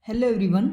Hello everyone.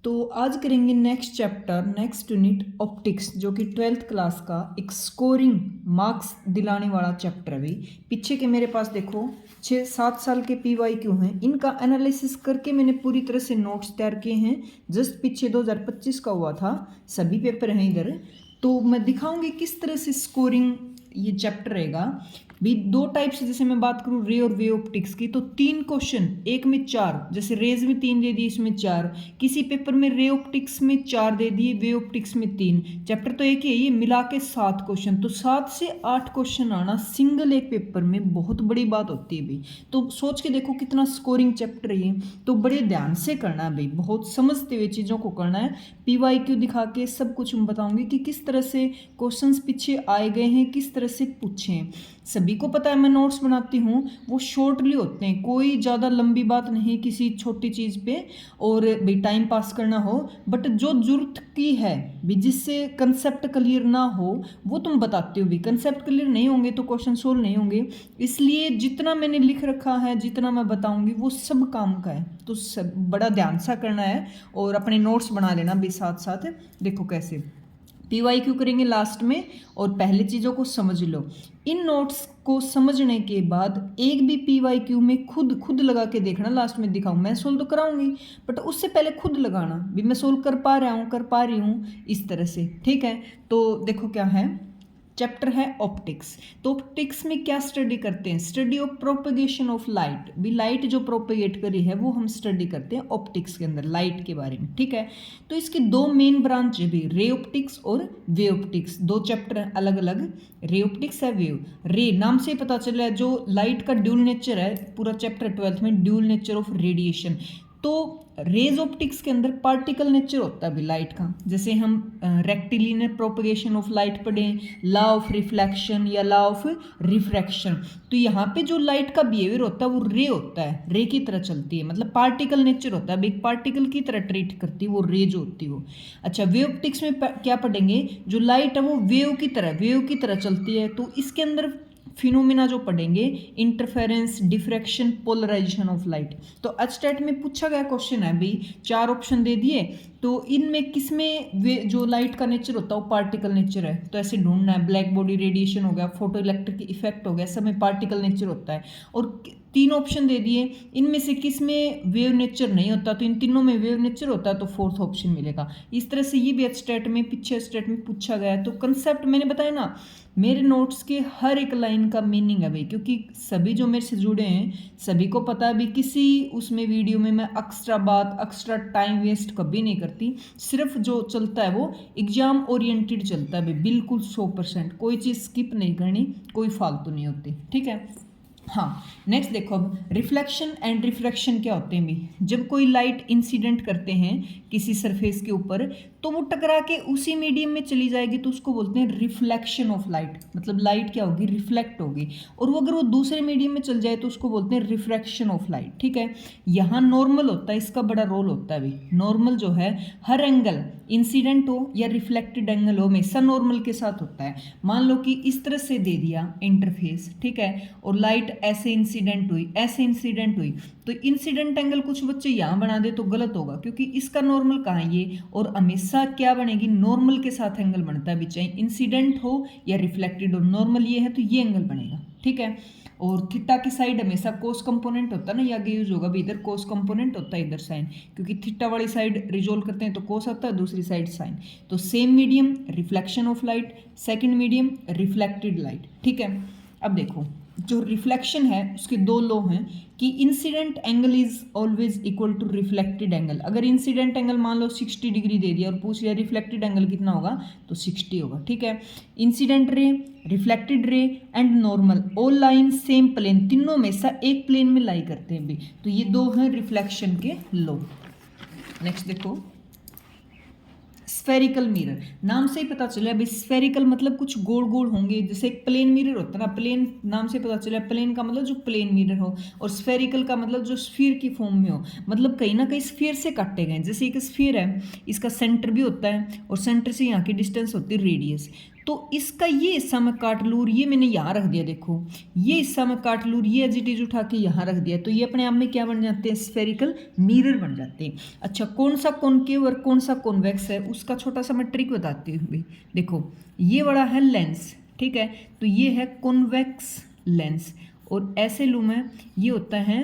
तो आज करेंगे next chapter next unit optics, जो कि 12th क्लास का एक स्कोरिंग मार्क्स दिलाने वाला चैप्टर है। भाई पीछे के मेरे पास देखो 6-7 साल के PYQ हैं, इनका एनालिसिस करके मैंने पूरी तरह से नोट्स तैयार किए हैं। जस्ट पीछे 2025 का हुआ था, सभी पेपर हैं इधर। तो मैं दिखाऊंगी किस तरह से स्कोरिंग ये चैप्टर रहेगा। भी दो टाइप से, जैसे मैं बात करूँ रे और वे ऑप्टिक्स की, तो 3 क्वेश्चन एक में 4, जैसे रेज में 3 दे दिए, इसमें 4। किसी पेपर में रे ऑप्टिक्स में 4 दे दिए, वे ऑप्टिक्स में 3। चैप्टर तो एक ही है, ये मिला के 7 क्वेश्चन। तो 7 से 8 क्वेश्चन आना सिंगल एक पेपर में बहुत बड़ी बात होती है भाई। तो सोच के देखो कितना स्कोरिंग चैप्टर है ये। तो बड़े ध्यान से करना है भाई, बहुत समझते हुए चीज़ों को करना है। PYQ दिखा के सब कुछ मैं बताऊंगी कि किस तरह से क्वेश्चंस पीछे आए गए हैं, किस तरह से पूछे हैं। सभी को पता है मैं नोट्स बनाती हूँ वो शॉर्टली होते हैं, कोई ज़्यादा लंबी बात नहीं किसी छोटी चीज़ पे और भाई टाइम पास करना हो। बट जो जरूरत की है भी, जिससे कंसेप्ट क्लियर ना हो वो तुम बताते हो भी। कंसेप्ट क्लियर नहीं होंगे तो क्वेश्चन सोल्व नहीं होंगे। इसलिए जितना मैंने लिख रखा है, जितना मैं बताऊंगी वो सब काम का है। तो सब बड़ा ध्यान सा करना है और अपने नोट्स बना लेना भी साथ साथ। देखो कैसे PYQ करेंगे लास्ट में, और पहले चीज़ों को समझ लो। इन नोट्स को समझने के बाद एक भी PYQ में खुद लगा के देखना। लास्ट में दिखाऊं, मैं सोल्व तो कराऊंगी बट उससे पहले खुद लगाना भी, मैं सोल्व कर पा रहा हूँ, कर पा रही हूँ, इस तरह से। ठीक है, तो देखो क्या है, चैप्टर है ऑप्टिक्स। तो ऑप्टिक्स में क्या स्टडी करते हैं? Study of propagation of light. भी लाइट जो प्रोपगेट करी है वो हम स्टडी करते हैं ऑप्टिक्स के अंदर, लाइट के बारे में। ठीक है, तो इसके दो मेन ब्रांच है भी, रे ऑप्टिक्स और वे ऑप्टिक्स। दो चैप्टर हैं अलग अलग, रे ऑप्टिक्स है वेव। रे नाम से पता चला है जो लाइट का ड्यूल नेचर है, पूरा चैप्टर 12th में ड्यूल नेचर ऑफ रेडिएशन। तो रेज ऑप्टिक्स के अंदर पार्टिकल नेचर होता है भी लाइट का। जैसे हम रेक्टिलिनियर प्रोपगेशन ऑफ लाइट पढ़ें, लॉ ऑफ रिफ्लेक्शन या लॉ ऑफ रिफ्रैक्शन, तो यहाँ पे जो लाइट का बिहेवियर होता है वो रे होता है, रे की तरह चलती है, मतलब पार्टिकल नेचर होता है, एक पार्टिकल की तरह ट्रीट करती है वो, रे जो होती है वो। अच्छा, वेव ऑप्टिक्स में क्या पढ़ेंगे? जो लाइट है वो वेव की तरह चलती है। तो इसके अंदर फिनोमिना जो पढ़ेंगे, interference, diffraction, polarisation of light. तो एचटेट में पूछा गया क्वेश्चन है भाई, 4 ऑप्शन दे दिए, तो इनमें किसमें वे जो लाइट का नेचर होता है वो पार्टिकल नेचर है। तो ऐसे ढूंढना है, ब्लैक बॉडी रेडिएशन हो गया, फोटो इलेक्ट्रिक इफेक्ट हो गया, सब में पार्टिकल नेचर होता है। और 3 ऑप्शन दे दिए, इनमें से किस में वेव नेचर नहीं होता, तो इन तीनों में वेव नेचर होता है, तो 4th ऑप्शन मिलेगा। इस तरह से ये भी एचटेट में, पीछे एचटेट में पूछा गया है। तो कंसेप्ट मैंने बताया ना, मेरे नोट्स के हर एक लाइन का मीनिंग है भाई, क्योंकि सभी जो मेरे से जुड़े हैं सभी को पता है भी, किसी उसमें वीडियो में मैं एक्स्ट्रा बात, एक्स्ट्रा टाइम वेस्ट कभी नहीं करती। सिर्फ जो चलता है वो एग्जाम ओरिएंटेड चलता है भाई, बिल्कुल 100%, कोई चीज़ स्किप नहीं करनी, कोई फालतू नहीं होती। ठीक है, हाँ। नेक्स्ट देखो, अब रिफ्लेक्शन एंड रिफ्रैक्शन क्या होते हैं भी। जब कोई लाइट इंसिडेंट करते हैं किसी सरफेस के ऊपर, तो वो टकरा के उसी मीडियम में चली जाएगी, तो उसको बोलते हैं रिफ्लेक्शन ऑफ लाइट। मतलब लाइट क्या होगी, रिफ्लेक्ट होगी। और वो अगर वो दूसरे मीडियम में चल जाए तो उसको बोलते हैं रिफ्रैक्शन ऑफ लाइट। ठीक है, यहाँ नॉर्मल होता है, इसका बड़ा रोल होता है भाई। नॉर्मल जो है, हर एंगल इंसिडेंट हो या रिफ्लेक्टेड एंगल हो, हमेशा नॉर्मल के साथ होता है। मान लो कि इस तरह से दे दिया इंटरफेस, ठीक है, और लाइट ऐसे इंसिडेंट हुई, ऐसे इंसिडेंट हुई, तो इंसिडेंट एंगल कुछ बच्चे यहाँ बना दे तो गलत होगा, क्योंकि इसका नॉर्मल कहाँ है ये, और हमेशा क्या बनेगी, नॉर्मल के साथ एंगल बनता है, चाहे इंसिडेंट हो या रिफ्लेक्टेड हो, नॉर्मल ये है तो ये एंगल बनेगा। ठीक है, और थीटा की साइड हमेशा कोस कंपोनेंट होता है ना, ये आगे यूज होगा भी, इधर कोस कंपोनेंट होता है, इधर साइन, क्योंकि थीटा वाली साइड रिजोल्व करते हैं तो कोस आता है, दूसरी साइड साइन। तो same medium reflection of light, second medium reflected light. ठीक है, अब देखो जो रिफ्लेक्शन है उसके 2 लॉ हैं कि incident angle is always equal to reflected angle. अगर इंसिडेंट एंगल मान लो 60 डिग्री दे दिया और पूछ लिया रिफ्लेक्टेड एंगल कितना होगा, तो 60 होगा। ठीक है, incident ray, reflected ray and normal, all line same plane, तीनों में से एक प्लेन में लाई करते हैं भी। तो ये 2 हैं रिफ्लेक्शन के लॉ। नेक्स्ट देखो, स्फेरिकल मिरर, नाम से ही पता चला भाई, स्फेरिकल मतलब कुछ गोल गोल होंगे, जैसे एक प्लेन मिरर होता है ना, प्लेन नाम से पता चला, प्लेन का मतलब जो प्लेन मिरर हो, और स्फेरिकल का मतलब जो स्फीयर की फॉर्म में हो, मतलब कहीं ना कहीं स्फीयर से काटे गए। जैसे एक स्फीयर है, इसका सेंटर भी होता है और सेंटर से यहाँ की डिस्टेंस होती है रेडियस। तो इसका ये हिस्सा मैं काट लूँ और ये मैंने यहाँ रख दिया, देखो ये हिस्सा मैं काट लूँ, ये एज इट इज उठा के यहाँ रख दिया, तो ये अपने आप में क्या बन जाते हैं, स्फेरिकल मिरर बन जाते हैं। अच्छा, कौन सा कॉनकेव और कौन सा कॉन्वेक्स है उसका छोटा सा मैं ट्रिक बताती हूँ भाई। देखो ये बड़ा है लेंस, ठीक है, तो ये है कॉन्वेक्स लेंस, और ऐसे लूँ मैं, ये होता है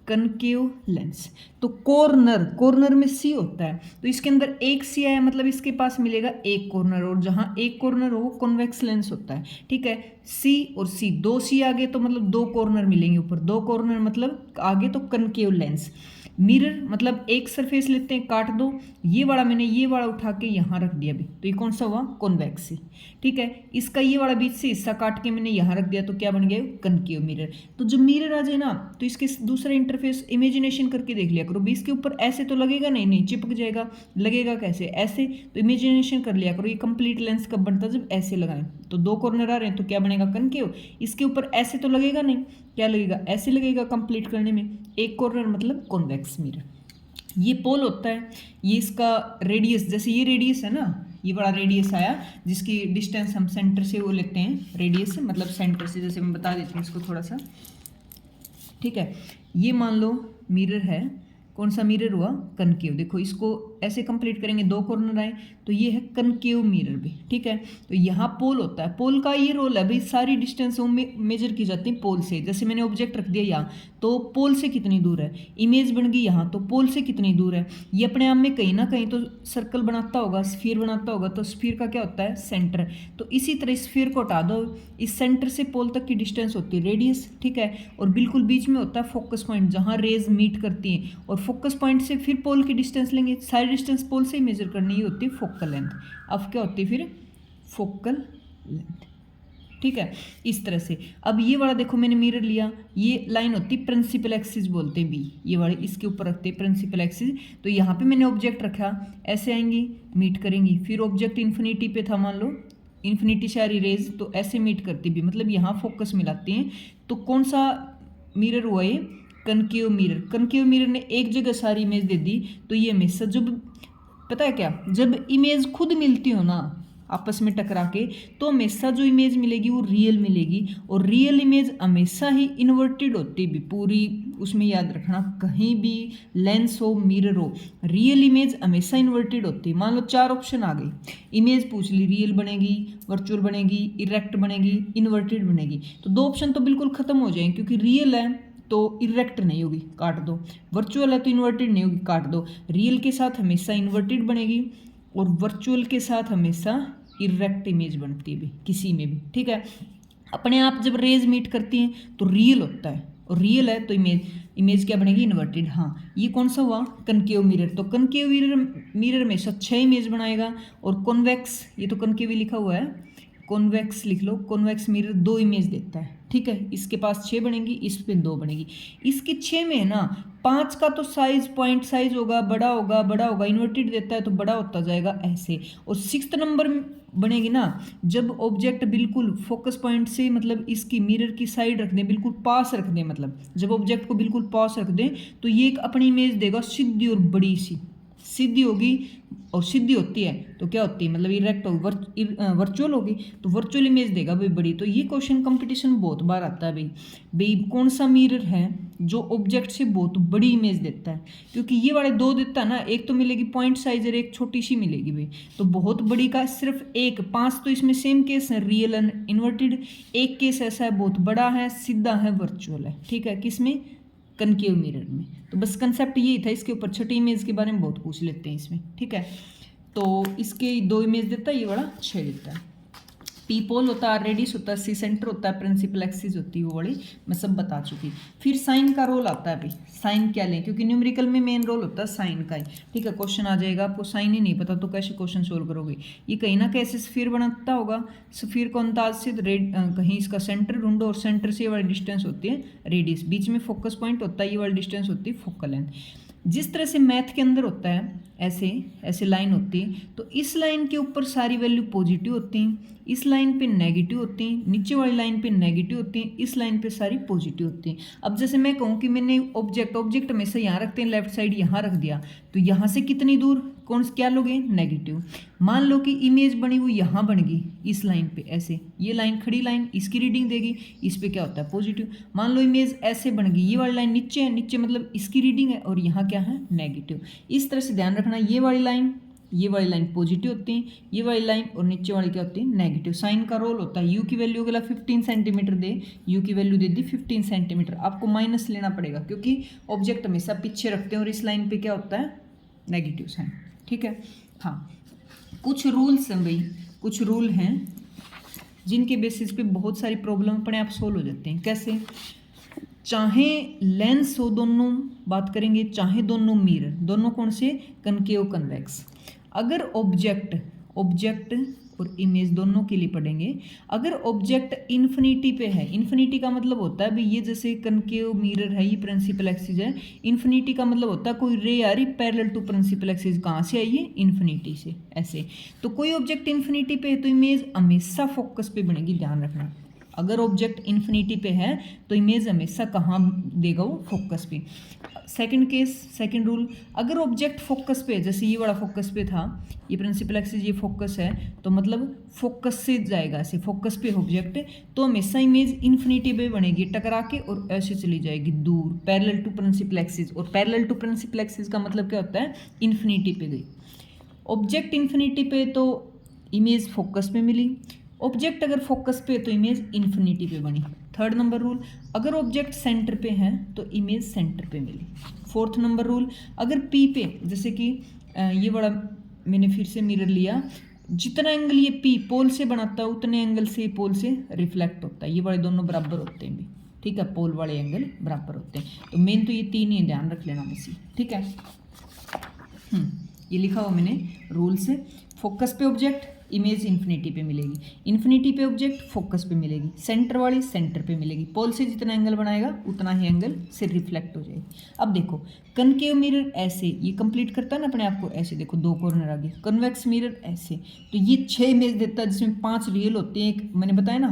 कनकेव लेंस। तो कॉर्नर में सी होता है, तो इसके अंदर एक सी आया मतलब इसके पास मिलेगा एक कॉर्नर, और जहाँ एक कॉर्नर हो वो कॉन्वेक्स लेंस होता है, ठीक है। सी और सी, दो सी आगे तो मतलब दो कॉर्नर मिलेंगे ऊपर, दो कॉर्नर मतलब आगे तो कनकेव लेंस। मिरर मतलब एक सरफेस लेते हैं, काट दो, ये वाला मैंने ये वाला उठा के यहाँ रख दिया भी, तो ये कौन सा हुआ, कॉन्वेक्स सी, ठीक है। इसका ये वाला बीच से हिस्सा काट के मैंने यहाँ रख दिया, तो क्या बन गया, कनकेव मिरर। तो जब मिरर आ जाए ना, तो इसके दूसरा इंटरफेस इमेजिनेशन करके देख लिया करो भी, इसके ऊपर ऐसे तो लगेगा नहीं, नहीं चिपक जाएगा, लगेगा कैसे, ऐसे, तो इमेजिनेशन कर लिया करो ये कंप्लीट लेंस कब बनता है, जब ऐसे लगाएं, तो दो कॉर्नर आ रहे हैं तो क्या बनेगा, कनकेव। इसके ऊपर ऐसे तो लगेगा नहीं, क्या लगेगा, ऐसे लगेगा कंप्लीट करने में, एक कॉर्नर मतलब कॉन्वेक्स मिरर। ये पोल होता है, ये इसका रेडियस, जैसे ये रेडियस है ना, ये बड़ा रेडियस आया जिसकी डिस्टेंस हम सेंटर से वो लेते हैं, रेडियस मतलब सेंटर से, जैसे मैं बता देती हूँ इसको थोड़ा सा, ठीक है। ये मान लो मिरर है, कौन सा मिरर हुआ, कनकेव। देखो इसको ऐसे कंप्लीट करेंगे, दो कॉर्नर आए तो ये है कनकेव मिरर भी, ठीक है। तो यहाँ पोल होता है, पोल का ये रोल है भाई, सारी डिस्टेंस मेजर की जाती है पोल से। जैसे मैंने ऑब्जेक्ट रख दिया यहाँ, तो पोल से कितनी दूर है, इमेज बन गई यहाँ, तो पोल से कितनी दूर है, ये अपने आप में कहीं ना कहीं तो सर्कल बनाता होगा, स्फीयर बनाता होगा, तो स्फीयर का क्या होता है, सेंटर। तो इसी तरह स्फीयर को हटा दो, इस सेंटर से पोल तक की डिस्टेंस होती है रेडियस, ठीक है, और बिल्कुल बीच में होता है फोकस पॉइंट जहाँ रेज मीट करती हैं, और फोकस पॉइंट से फिर पोल की डिस्टेंस लेंगे, सारी डिस्टेंस पोल से ही मेजर करनी, ही होती है फोकल लेंथ। अब क्या होती है फिर, फोकल लेंथ, ठीक है, इस तरह से। अब ये वाला देखो मैंने मिरर लिया, ये लाइन होती है प्रिंसिपल एक्सिस बोलते हैं बी, ये वाले इसके ऊपर रखते हैं प्रिंसिपल एक्सिस। तो यहाँ पे मैंने ऑब्जेक्ट रखा, ऐसे आएंगी मीट करेंगी, फिर ऑब्जेक्ट इन्फिनिटी पे था, मान लो इन्फिनिटी से आ रही रेज, तो ऐसे मीट करती भी, मतलब यहाँ फोकस मिलाते हैं। तो कौन सा मिरर हुआ ये, कनकेव मिरर। कनकेव मिरर ने एक जगह सारी इमेज दे दी, तो ये हमेशा, जब पता है क्या, जब इमेज खुद मिलती हो ना आपस में टकरा के, तो हमेशा जो इमेज मिलेगी वो रियल मिलेगी, और रियल इमेज हमेशा ही इन्वर्टेड होती भी पूरी, उसमें याद रखना, कहीं भी लेंस हो मिरर हो, रियल इमेज हमेशा इन्वर्टेड होती है। मान लो चार ऑप्शन आ गई, इमेज पूछ ली, रियल बनेगी, वर्चुअल बनेगी, इरेक्ट बनेगी, इन्वर्टेड बनेगी, तो दो ऑप्शन तो बिल्कुल खत्म हो जाएंगे, क्योंकि रियल है तो इरेक्ट नहीं होगी, काट दो, वर्चुअल है तो इन्वर्टेड नहीं होगी, काट दो। रियल के साथ हमेशा इन्वर्टेड बनेगी, और वर्चुअल के साथ हमेशा इरेक्ट इमेज बनती है भी, किसी में भी, ठीक है। अपने आप जब रेज मीट करती हैं तो रियल होता है, और रियल है तो इमेज क्या बनेगी, इन्वर्टेड। हाँ, ये कौन सा हुआ, कनकेव मिरर। तो कनकेव मिरर हमेशा 6 इमेज बनाएगा, और कॉन्वेक्स, ये तो कनकेव लिखा हुआ है, कॉन्वेक्स लिख लो, कॉन्वेक्स मिरर 2 इमेज देता है, ठीक है। इसके पास 6 बनेगी, इस पे 2 बनेगी। इसकी 6 में है ना, 5 का तो साइज, पॉइंट साइज होगा, बड़ा होगा, बड़ा होगा, इन्वर्टेड देता है तो बड़ा होता जाएगा ऐसे। और 6th नंबर बनेगी ना, जब ऑब्जेक्ट बिल्कुल फोकस पॉइंट से, मतलब इसकी मिरर की साइड रख दें, बिल्कुल पास रख दें, मतलब जब ऑब्जेक्ट को बिल्कुल पास रख दें, तो ये एक अपनी इमेज देगा सीधी और बड़ी सी, सीधी होगी, और सीधी होती है तो क्या होती है, मतलब इरेक्ट होगी, वर्चुअल होगी तो वर्चुअल इमेज देगा भाई बड़ी। तो ये क्वेश्चन कंपटीशन बहुत बार आता है भाई कौन सा मिरर है जो ऑब्जेक्ट से बहुत बड़ी इमेज देता है, क्योंकि ये वाले 2 देता है ना, एक तो मिलेगी पॉइंट साइज और एक छोटी सी मिलेगी भाई, तो बहुत बड़ी का सिर्फ एक। 5 तो इसमें सेम केस है, रियल एंड इन्वर्टेड। एक केस ऐसा है बहुत बड़ा है, सीधा है, वर्चुअल है, ठीक है, किसमें, कनकेव मिरर में। तो बस कंसेप्ट यही था, इसके ऊपर छठी इमेज के बारे में बहुत पूछ लेते हैं इसमें, ठीक है। तो इसके 2 इमेज देता है, ये वाला 6 देता है। पी पोल होता है, रेडियस होता है, सी सेंटर होता है, प्रिंसिपल एक्सिस होती है, वो वाली मैं सब बता चुकी। फिर साइन का रोल आता है भाई, साइन क्या लें, क्योंकि न्यूमेरिकल में मेन रोल होता है साइन का ही, ठीक है। क्वेश्चन आ जाएगा, आपको साइन ही नहीं पता तो कैसे क्वेश्चन सोल्व करोगे। ये कहीं ना कैसे स्फीयर बनाता होगा, स्फीयर को अंदाज से कहीं इसका सेंटर ढूंढो, और सेंटर से ये वाली डिस्टेंस होती है रेडियस, बीच में फोकस पॉइंट होता है, ये वाली डिस्टेंस होती है फोकल लेंथ। जिस तरह से मैथ के अंदर होता है ऐसे ऐसे लाइन होती है, तो इस लाइन के ऊपर सारी वैल्यू पॉजिटिव होती हैं, इस लाइन पे नेगेटिव होती हैं, नीचे वाली लाइन पे नेगेटिव होती हैं, इस लाइन पे सारी पॉजिटिव होती हैं। अब जैसे मैं कहूँ कि मैंने ऑब्जेक्ट हमेशा यहाँ रखते हैं, लेफ्ट साइड यहाँ रख दिया, तो यहाँ से कितनी दूर कौन क्या लोगे, नेगेटिव। मान लो कि इमेज बनी हुई यहाँ बन गई इस लाइन पे, ऐसे ये लाइन खड़ी लाइन इसकी रीडिंग देगी, इस पे क्या होता है पॉजिटिव। मान लो इमेज ऐसे बन गई, ये वाली लाइन नीचे है, नीचे मतलब इसकी रीडिंग है और यहाँ क्या है, नेगेटिव। इस तरह से ध्यान रखना, ये वाली लाइन पॉजिटिव होती है, ये वाली लाइन और नीचे वाली क्या होती है, नेगेटिव। साइन का रोल होता है, यू की वैल्यू अगला 15 सेंटीमीटर दे, यू की वैल्यू दे दी 15 सेंटीमीटर, आपको माइनस लेना पड़ेगा क्योंकि ऑब्जेक्ट हमेशा पीछे रखते हैं और इस लाइन पे क्या होता है, नेगेटिव साइन। ठीक है, हाँ कुछ रूल्स हैं भाई, कुछ रूल हैं जिनके बेसिस पे बहुत सारी प्रॉब्लम अपने आप सोल्व हो जाते हैं। कैसे, चाहे लेंस हो दोनों, बात करेंगे, चाहे दोनों मिरर, दोनों कौन से, कनकेव कन्वेक्स। अगर ऑब्जेक्ट और इमेज दोनों के लिए पढ़ेंगे, अगर ऑब्जेक्ट इन्फिनिटी पे है, इन्फिनिटी का मतलब होता है भाई ये जैसे कनकेव मिरर है, ये प्रिंसिपल एक्सिस है, इन्फिनिटी का मतलब होता है कोई रे आ रही पैरेलल टू प्रिंसिपल एक्सिस, कहाँ से आई है, इन्फिनिटी से, ऐसे। तो कोई ऑब्जेक्ट इन्फिनिटी पे है तो इमेज हमेशा फोकस पे बनेगी, ध्यान रखना। अगर ऑब्जेक्ट इन्फिनिटी पे है तो इमेज हमेशा कहाँ देगा, वो फोकस पे। सेकंड केस, सेकंड रूल, अगर ऑब्जेक्ट फोकस पे है, जैसे ये बड़ा फोकस पे था, ये प्रिंसिपल एक्सिस ये फोकस है, तो मतलब फोकस से जाएगा ऐसे, फोकस पे ऑब्जेक्ट, तो हमेशा इमेज इन्फिनिटी पे बनेगी टकरा के और ऐसे चली जाएगी दूर पैरेलल टू प्रिंसिपल एक्सिस। और पैरेलल टू प्रिंसिपल एक्सिस का मतलब क्या होता है, इन्फिनिटी पे गई। ऑब्जेक्ट इन्फिनिटी पे तो इमेज फोकस पे मिली, ऑब्जेक्ट अगर फोकस पे तो इमेज इन्फिनिटी पे बनी। थर्ड नंबर रूल, अगर ऑब्जेक्ट सेंटर पे है तो इमेज सेंटर पे मिली। फोर्थ नंबर रूल, अगर पी पे, जैसे कि ये बड़ा मैंने फिर से मिरर लिया, जितना एंगल ये पी पोल से बनाता है उतने एंगल से पोल से रिफ्लेक्ट होता है, ये वाले दोनों बराबर होते हैं भी, ठीक है, पोल वाले एंगल बराबर होते हैं। तो मेन तो ये तीन ही ध्यान रख लेना बस, ठीक है। ये लिखा हुआ मैंने रूल से, फोकस पे ऑब्जेक्ट इमेज इन्फिनिटी पे मिलेगी, इन्फिनिटी पे ऑब्जेक्ट फोकस पे मिलेगी, सेंटर वाली सेंटर पे मिलेगी, पोल से जितना एंगल बनाएगा उतना ही एंगल से रिफ्लेक्ट हो जाएगी। अब देखो कनकेव मिरर ऐसे, ये कंप्लीट करता है ना अपने आप को, ऐसे देखो दो कॉर्नर आ गए, कन्वेक्स मिरर ऐसे, तो ये 6 इमेज देता है जिसमें 5 रियल होते हैं, एक मैंने बताया ना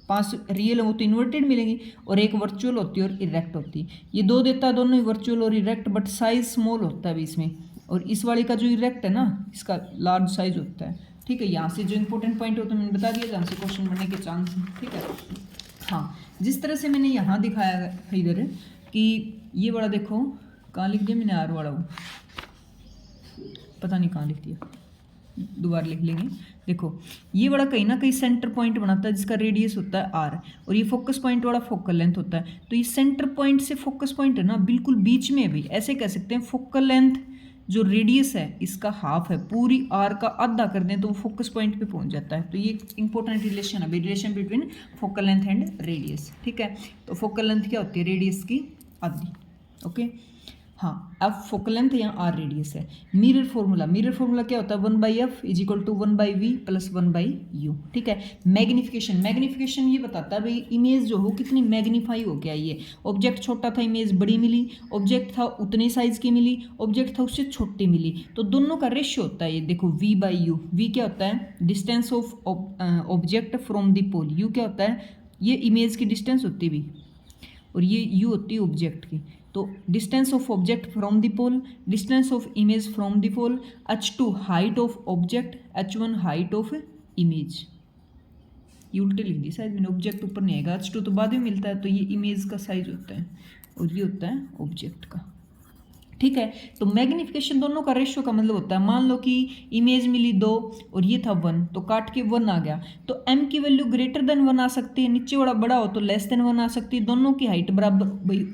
5 रियल हो तो इन्वर्टेड मिलेंगी और एक वर्चुअल होती है और इरेक्ट होती है। ये 2 देता है, दोनों ही वर्चुअल और इरेक्ट, बट साइज स्मॉल होता है अभी इसमें, और इस वाले का जो इरेक्ट है ना इसका लार्ज साइज होता है, ठीक है। यहाँ से जो इंपॉर्टेंट पॉइंट हो तो मैंने बता दिया जहाँ से क्वेश्चन बनने के चांस हैं, ठीक है। हाँ, जिस तरह से मैंने यहाँ दिखाया है इधर कि ये वाला देखो, कहाँ लिख दिया मैंने, आर वाला, वो पता नहीं कहाँ लिख दिया, दोबारा लिख लेंगे। देखो ये बड़ा कहीं ना कहीं सेंटर पॉइंट बनाता है जिसका रेडियस होता है आर, और ये फोकस पॉइंट वाला फोकल लेंथ होता है। तो ये सेंटर पॉइंट से फोकस पॉइंट है ना बिल्कुल बीच में है भाई, ऐसे कह सकते हैं फोकल लेंथ जो रेडियस है इसका हाफ है, पूरी आर का आधा कर दें तो वो फोकस पॉइंट पे पहुंच जाता है। तो ये इंपॉर्टेंट रिलेशन है, relation between focal length and radius, ठीक है। तो फोकल लेंथ क्या होती है, रेडियस की आधी, ओके। हाँ, अब फोकल लेंथ या आर रेडियस है। मिरर फॉर्मूला क्या होता है, 1/f is equal to 1/v plus 1/u, ठीक है। मैग्नीफिकेशन ये बताता है भाई इमेज जो हो कितनी मैग्नीफाई हो के आई है। ऑब्जेक्ट छोटा था इमेज बड़ी मिली, ऑब्जेक्ट था उतने साइज की मिली, ऑब्जेक्ट था उससे छोटी मिली, तो दोनों का रेशियो होता है ये देखो v/u। v क्या होता है, distance of object from the pole, u क्या होता है, ये इमेज की डिस्टेंस होती है भी, और ये u होती है ऑब्जेक्ट की। तो distance of object from the pole, distance of image from the pole, h2 height of object, h1 height of image. ये उल्टे लिख दी शायद मैंने, ऑब्जेक्ट ऊपर नहीं आएगा, h2 तो बाद में मिलता है, तो ये इमेज का साइज होता है और ये होता है ऑब्जेक्ट का, ठीक है। तो मैग्नीफिकेशन दोनों का रेशियो का मतलब होता है, मान लो कि इमेज मिली 2 और ये था 1, तो काट के 1 आ गया, तो m की वैल्यू ग्रेटर देन 1 आ सकती है, नीचे वाला बड़ा हो तो लेस देन 1 आ सकती है, दोनों की हाइट बराबर भाई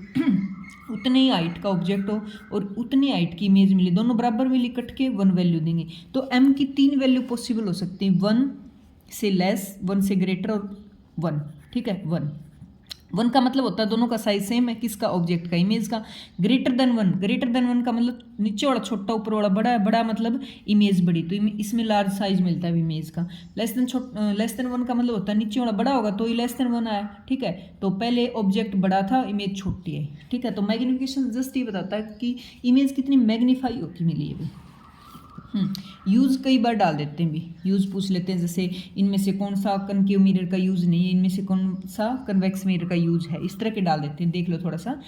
उतने ही हाइट का ऑब्जेक्ट हो और उतनी हाइट की इमेज मिली, दोनों बराबर मिली, कट के 1 वैल्यू देंगे। तो m की 3 वैल्यू पॉसिबल हो सकती है, 1 से लेस, 1 से ग्रेटर और 1, ठीक है। 1 का मतलब होता है दोनों का साइज सेम है, किसका, ऑब्जेक्ट का, इमेज का। ग्रेटर देन 1 का मतलब नीचे वाला छोटा ऊपर वाला बड़ा है, बड़ा मतलब इमेज बड़ी, तो इसमें लार्ज साइज मिलता है इमेज का। लेस देन 1 का मतलब होता है नीचे वाला बड़ा होगा तो ही लेस देन 1 आया, ठीक है। तो पहले ऑब्जेक्ट बड़ा था, इमेज छोटी है, ठीक है। तो मैग्नीफिकेशन जस्ट ये बताता है कि इमेज कितनी मैग्नीफाई होकर मिली है। यूज़ कई बार डाल देते हैं भी, यूज़ पूछ लेते हैं, जैसे इनमें से कौन सा कनकेव मिरर का यूज़ नहीं है, इनमें से कौन सा कन्वेक्स मिरर का यूज़ है, इस तरह के डाल देते हैं। देख लो थोड़ा सा,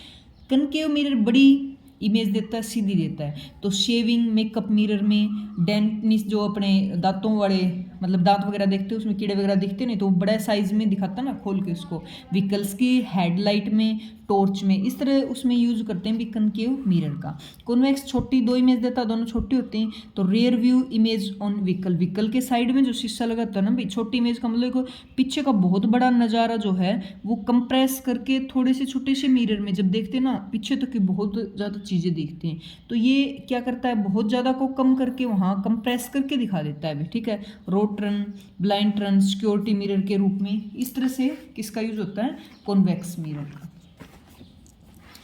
कनकेव मिरर बड़ी इमेज देता है, सीधी देता है। तो शेविंग मेकअप मिरर में डेंटिस्ट जो अपने दांतों वाले मतलब दांत वगैरह देखते हैं उसमें कीड़े वगैरह दिखते नहीं, तो वो बड़ा साइज में दिखाता ना खोल के उसको। व्हीकल्स की हेडलाइट में, टॉर्च में, इस तरह उसमें यूज करते हैं भी कनकेव मिरर का। कॉन्वेक्स छोटी दो इमेज देता है, दोनों छोटी होती हैं। तो rear view image on vehicle, vehicle के साइड में जो शीशा लगाता है ना भाई, छोटी इमेज का मतलब पीछे का बहुत बड़ा नज़ारा जो है वो कंप्रेस करके थोड़े से छोटे से मिरर में जब देखते हैं ना, पीछे तक की बहुत ज़्यादा चीज़ें दिखती हैं। तो ये क्या करता है, बहुत ज़्यादा को कम करके वहाँ कंप्रेस करके दिखा देता है भी, ठीक है। Road turn, blind turn, security mirror के रूप में, इस तरह से किसका यूज होता है, कॉन्वेक्स मिरर का।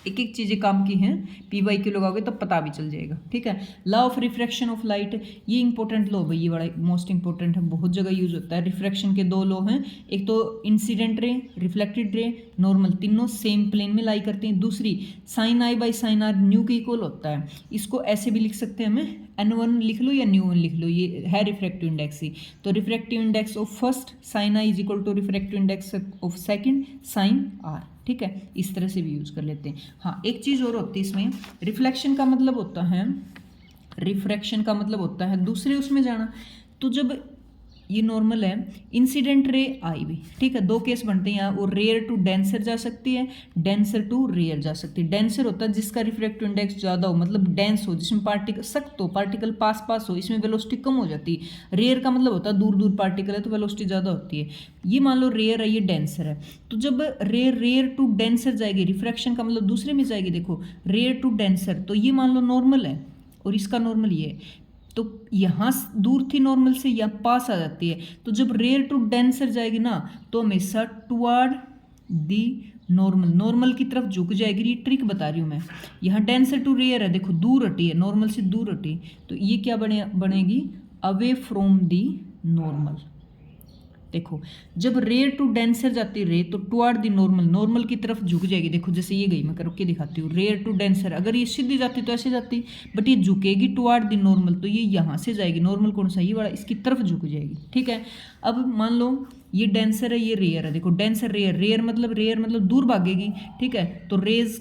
एक एक चीज़ें काम की हैं, पीवाई के लगाओगे तब पता भी चल जाएगा, ठीक है। Law of refraction of light, ये इंपॉर्टेंट लॉ भाई, ये बड़ा मोस्ट इंपॉर्टेंट है, बहुत जगह यूज होता है। रिफ्रैक्शन के दो लॉ हैं, एक तो इंसिडेंट रे, रिफ्लेक्टेड रे, नॉर्मल, तीनों सेम प्लेन में लाई करते हैं। दूसरी sine i by sine r mu के इक्वल होता है। इसको ऐसे भी लिख सकते हैं हमें, n1 लिख लो या न्यू 1 लिख लो, ये है रिफ्रैक्टिव इंडेक्स ही। तो refractive index of first sine i is equal to refractive index of second sine r, ठीक है। इस तरह से भी यूज कर लेते हैं। हाँ, एक चीज़ और होती है इसमें, रिफ्लेक्शन का मतलब होता है, रिफ्रैक्शन का मतलब होता है दूसरे उसमें जाना। तो जब ये नॉर्मल है, इंसिडेंट रे आई भी, ठीक है, दो केस बनते हैं यहाँ, वो रेयर टू डेंसर जा सकती है, डेंसर टू रेयर जा सकती है। डेंसर होता है जिसका रिफ्रैक्टिव इंडेक्स ज़्यादा हो, मतलब डेंस हो, जिसमें पार्टिकल सख्त हो, पार्टिकल पास पास हो, इसमें वेलोसिटी कम हो जाती है। रेयर का मतलब होता है दूर दूर पार्टिकल है तो वेलोसिटी ज़्यादा होती है। ये मान लो रेयर है, ये डेंसर है। तो जब रेयर टू डेंसर जाएगी, रिफ्रैक्शन का मतलब दूसरे में जाएगी, देखो रेयर टू डेंसर, तो ये मान लो नॉर्मल है और इसका नॉर्मल ये है, तो यहाँ दूर थी नॉर्मल से, यहाँ पास आ जाती है। तो जब रेयर टू डेंसर जाएगी ना, तो हमेशा टुवर्ड दी नॉर्मल, नॉर्मल की तरफ झुक जाएगी। ये ट्रिक बता रही हूँ मैं। यहाँ डेंसर टू रेयर है, देखो दूर हटी है, नॉर्मल से दूर हटी, तो ये क्या बनेगी, अवे फ्रॉम दी नॉर्मल। देखो जब रेयर टू डेंसर जाती है रे, तो टुवर्ड दी नॉर्मल, नॉर्मल की तरफ झुक जाएगी। देखो जैसे ये गई, मैं कर के दिखाती हूँ, रेयर टू डेंसर, अगर ये सीधी जाती तो ऐसे जाती, बट ये झुकेगी टुवर्ड दी नॉर्मल, तो ये यहाँ से जाएगी, नॉर्मल कौन सा, ये वाला, इसकी तरफ झुक जाएगी, ठीक है। अब मान लो ये डेंसर है, ये रेयर है, देखो डेंसर रेयर, रेयर मतलब दूर भागेगी, ठीक है। तो रेज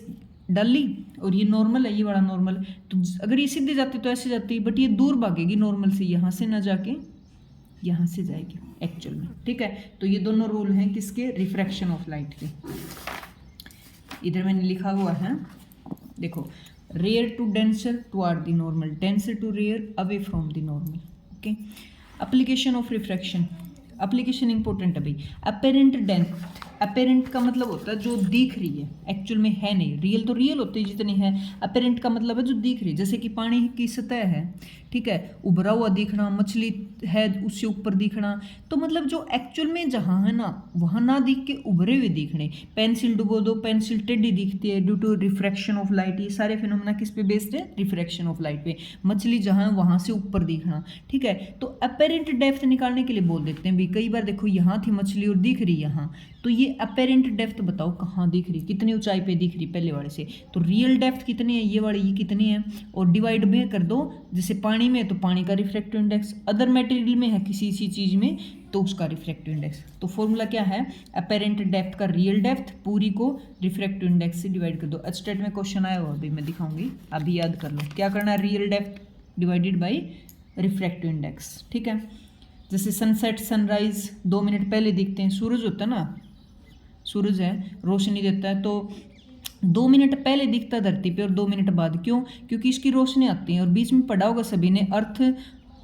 डाली और ये नॉर्मल है, ये वाला नॉर्मल, तो अगर ये सीधी जाती तो ऐसे जाती, बट ये दूर भागेगी नॉर्मल से, यहाँ से ना जाके यहाँ से जाएगी एक्चुअल में, ठीक है। तो ये दोनों रूल हैं किसके, रिफ्रैक्शन ऑफ लाइट के। इधर मैंने लिखा हुआ है, देखो rare to denser toward the normal, denser to rare away from the normal, okay. Application of refraction, application important है भाई। अपेरेंट डेंथ, अपेरेंट का मतलब होता है जो दिख रही है, एक्चुअल में है नहीं, रियल तो रियल होती है जितनी है, अपेरेंट का मतलब है जो दिख रही है। जैसे कि पानी की सतह है, ठीक है, उभरा हुआ दिखना, मछली है उससे ऊपर दिखना, तो मतलब जो एक्चुअल में जहाँ है ना वहाँ ना दिख के उभरे हुए दिखने। पेंसिल डुबो दो, पेंसिल टेढ़ी दिखती है due to refraction of light, ये सारे फिनोमेना किस पे बेस्ड है, रिफ्रैक्शन ऑफ लाइट पे। मछली जहाँ है वहाँ से ऊपर दिखना, ठीक है। तो अपेरेंट डेप्थ निकालने के लिए बोल देते हैं भी, कई बार देखो यहाँ थी मछली और दिख रही यहाँ, तो ये अपेरेंट डेप्थ बताओ कहाँ दिख रही, कितनी ऊंचाई पे दिख रही पहले वाले से। तो रियल डेप्थ कितनी है, ये वाली, ये कितनी है, और डिवाइड में कर दो। जैसे पानी में तो पानी का रिफ्रैक्टिव इंडेक्स, अदर मटेरियल में है किसी इसी चीज़ में तो उसका रिफ्रैक्टिव इंडेक्स। तो फॉर्मूला क्या है, अपेरेंट डेप्थ का रियल डेप्थ पूरी को रिफ्रैक्टिव इंडेक्स से डिवाइड कर दो। एचटेट में क्वेश्चन आया हुआ, अभी मैं दिखाऊंगी, अभी याद कर लो क्या करना है, real depth divided by refractive index, ठीक है। जैसे सनसेट सनराइज 2 मिनट पहले दिखते हैं, सूरज होता है ना, सूरज है रोशनी देता है, तो 2 मिनट पहले दिखता है धरती पे और 2 मिनट बाद, क्यों, क्योंकि इसकी रोशनी आती है। और बीच में पढ़ा होगा सभी ने, अर्थ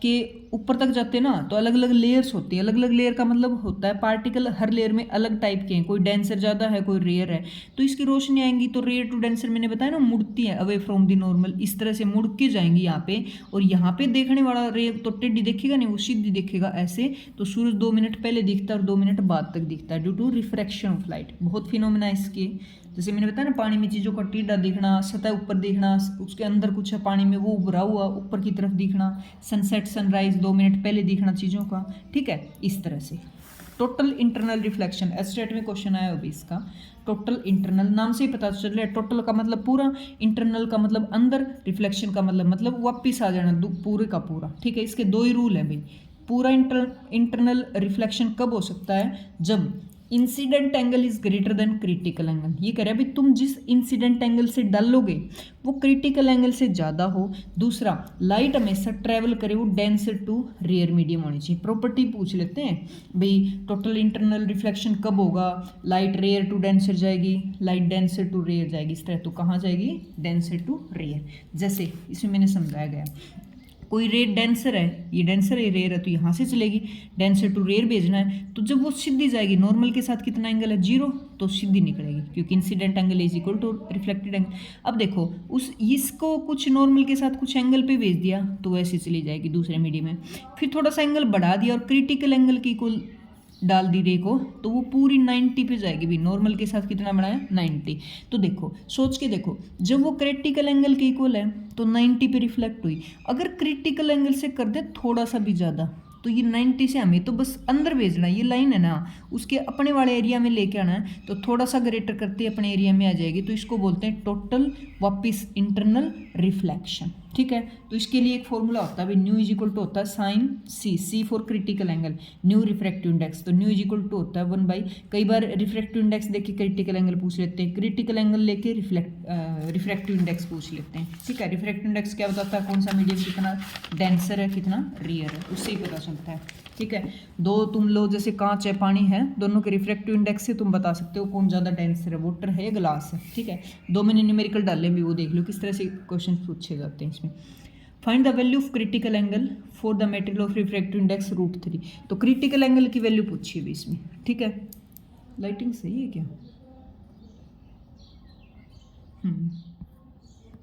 के ऊपर तक जाते हैं ना तो अलग अलग लेयर्स होती है। अलग अलग लेयर का मतलब होता है पार्टिकल हर लेयर में अलग टाइप के हैं, कोई डेंसर ज़्यादा है कोई रेयर है, तो इसकी रोशनी आएंगी तो रेयर टू डेंसर मैंने बताया ना मुड़ती है अवे फ्रॉम दी नॉर्मल, इस तरह से मुड़ के जाएंगी यहाँ पे। और यहाँ पे देखने वाला रेयर तो टेढ़ी देखेगा नहीं, वो सीधी देखेगा ऐसे। तो सूरज 2 मिनट पहले दिखता है और 2 मिनट बाद तक दिखता है due to refraction of light. बहुत फिनोमेना इसके, जैसे मैंने बताया ना पानी में चीज़ों का टेढ़ा दिखना, सतह ऊपर दिखना, उसके अंदर कुछ है पानी में वो उभरा हुआ ऊपर की तरफ दिखना, सनसेट सनराइज 2 मिनट पहले दिखना चीज़ों का, ठीक है, इस तरह से। टोटल इंटरनल रिफ्लेक्शन, एस्टेट में क्वेश्चन आया अभी इसका। टोटल इंटरनल नाम से ही पता चल रहा है, टोटल का मतलब पूरा, इंटरनल का मतलब अंदर, रिफ्लेक्शन का मतलब वापिस आ जाना पूरे का पूरा, ठीक है। इसके दो ही रूल हैं भाई। पूरा इंटरनल रिफ्लेक्शन कब हो सकता है, जब incident angle is greater than critical angle. ये कह रहा है भाई तुम जिस इंसिडेंट एंगल से डालोगे वो क्रिटिकल एंगल से ज़्यादा हो। दूसरा, लाइट हमेशा ट्रैवल करे वो डेंसर टू रेयर मीडियम होनी चाहिए। प्रॉपर्टी पूछ लेते हैं भाई, टोटल इंटरनल रिफ्लेक्शन कब होगा, लाइट रेयर टू डेंसर जाएगी, लाइट डेंसर टू रेयर जाएगी, इस तरह। तो कहाँ जाएगी, डेंसर टू रेयर। जैसे इसमें मैंने समझाया गया, कोई रे डेंसर है, ये डेंसर है, रेयर है, तो यहाँ से चलेगी, डेंसर टू रेयर भेजना है, तो जब वो सीधी जाएगी, नॉर्मल के साथ कितना एंगल है, 0, तो सीधी निकलेगी, क्योंकि incident angle is equal to reflected angle. अब देखो उस इसको कुछ नॉर्मल के साथ कुछ एंगल पे भेज दिया तो वैसे चली जाएगी दूसरे मीडियम में। फिर थोड़ा सा एंगल बढ़ा दिया और क्रिटिकल एंगल की इक्वल डाल दी रे को, तो वो पूरी 90 पे जाएगी भी, नॉर्मल के साथ कितना बड़ा है, 90। तो देखो सोच के देखो, जब वो क्रिटिकल एंगल के इक्वल है तो 90 पे रिफ्लेक्ट हुई। अगर क्रिटिकल एंगल से कर दे थोड़ा सा भी ज़्यादा, तो ये 90 से हमें तो बस अंदर भेजना है, ये लाइन है ना, उसके अपने वाले एरिया में लेके आना है, तो थोड़ा सा ग्रेटर करते अपने एरिया में आ जाएगी, तो इसको बोलते हैं टोटल वापिस इंटरनल रिफ्लेक्शन, ठीक है। तो इसके लिए एक फॉर्मूला होता है, न्यू इज इक्वल टू होता है sine C, C for critical angle, mu refractive index, तो न्यू इज इक्वल टू होता है 1/, कई बार रिफ्रैक्टिव इंडेक्स देके क्रिटिकल एंगल पूछ लेते हैं, क्रिटिकल एंगल लेके रिफ्रैक्टिव इंडेक्स पूछ लेते हैं, ठीक है। रिफ्रैक्टिव इंडेक्स क्या बताता है, कौन सा मीडियम कितना डेंसर है, कितना रेयर है, उससे ही पता चलता है, ठीक है। दो तुम लो, जैसे कांच है, पानी है, दोनों के रिफ्रैक्टिव इंडेक्स से तुम बता सकते हो कौन ज़्यादा डेंसर है, वाटर है या ग्लास है, ठीक है। 2 मैंने न्यूमेरिकल डाले भी, वो देख लो किस तरह से क्वेश्चन पूछे जाते हैं इसमें। Find the value of critical angle for the material of refractive index √3, तो क्रिटिकल एंगल की वैल्यू पूछी हुई इसमें, ठीक है। लाइटिंग सही है क्या,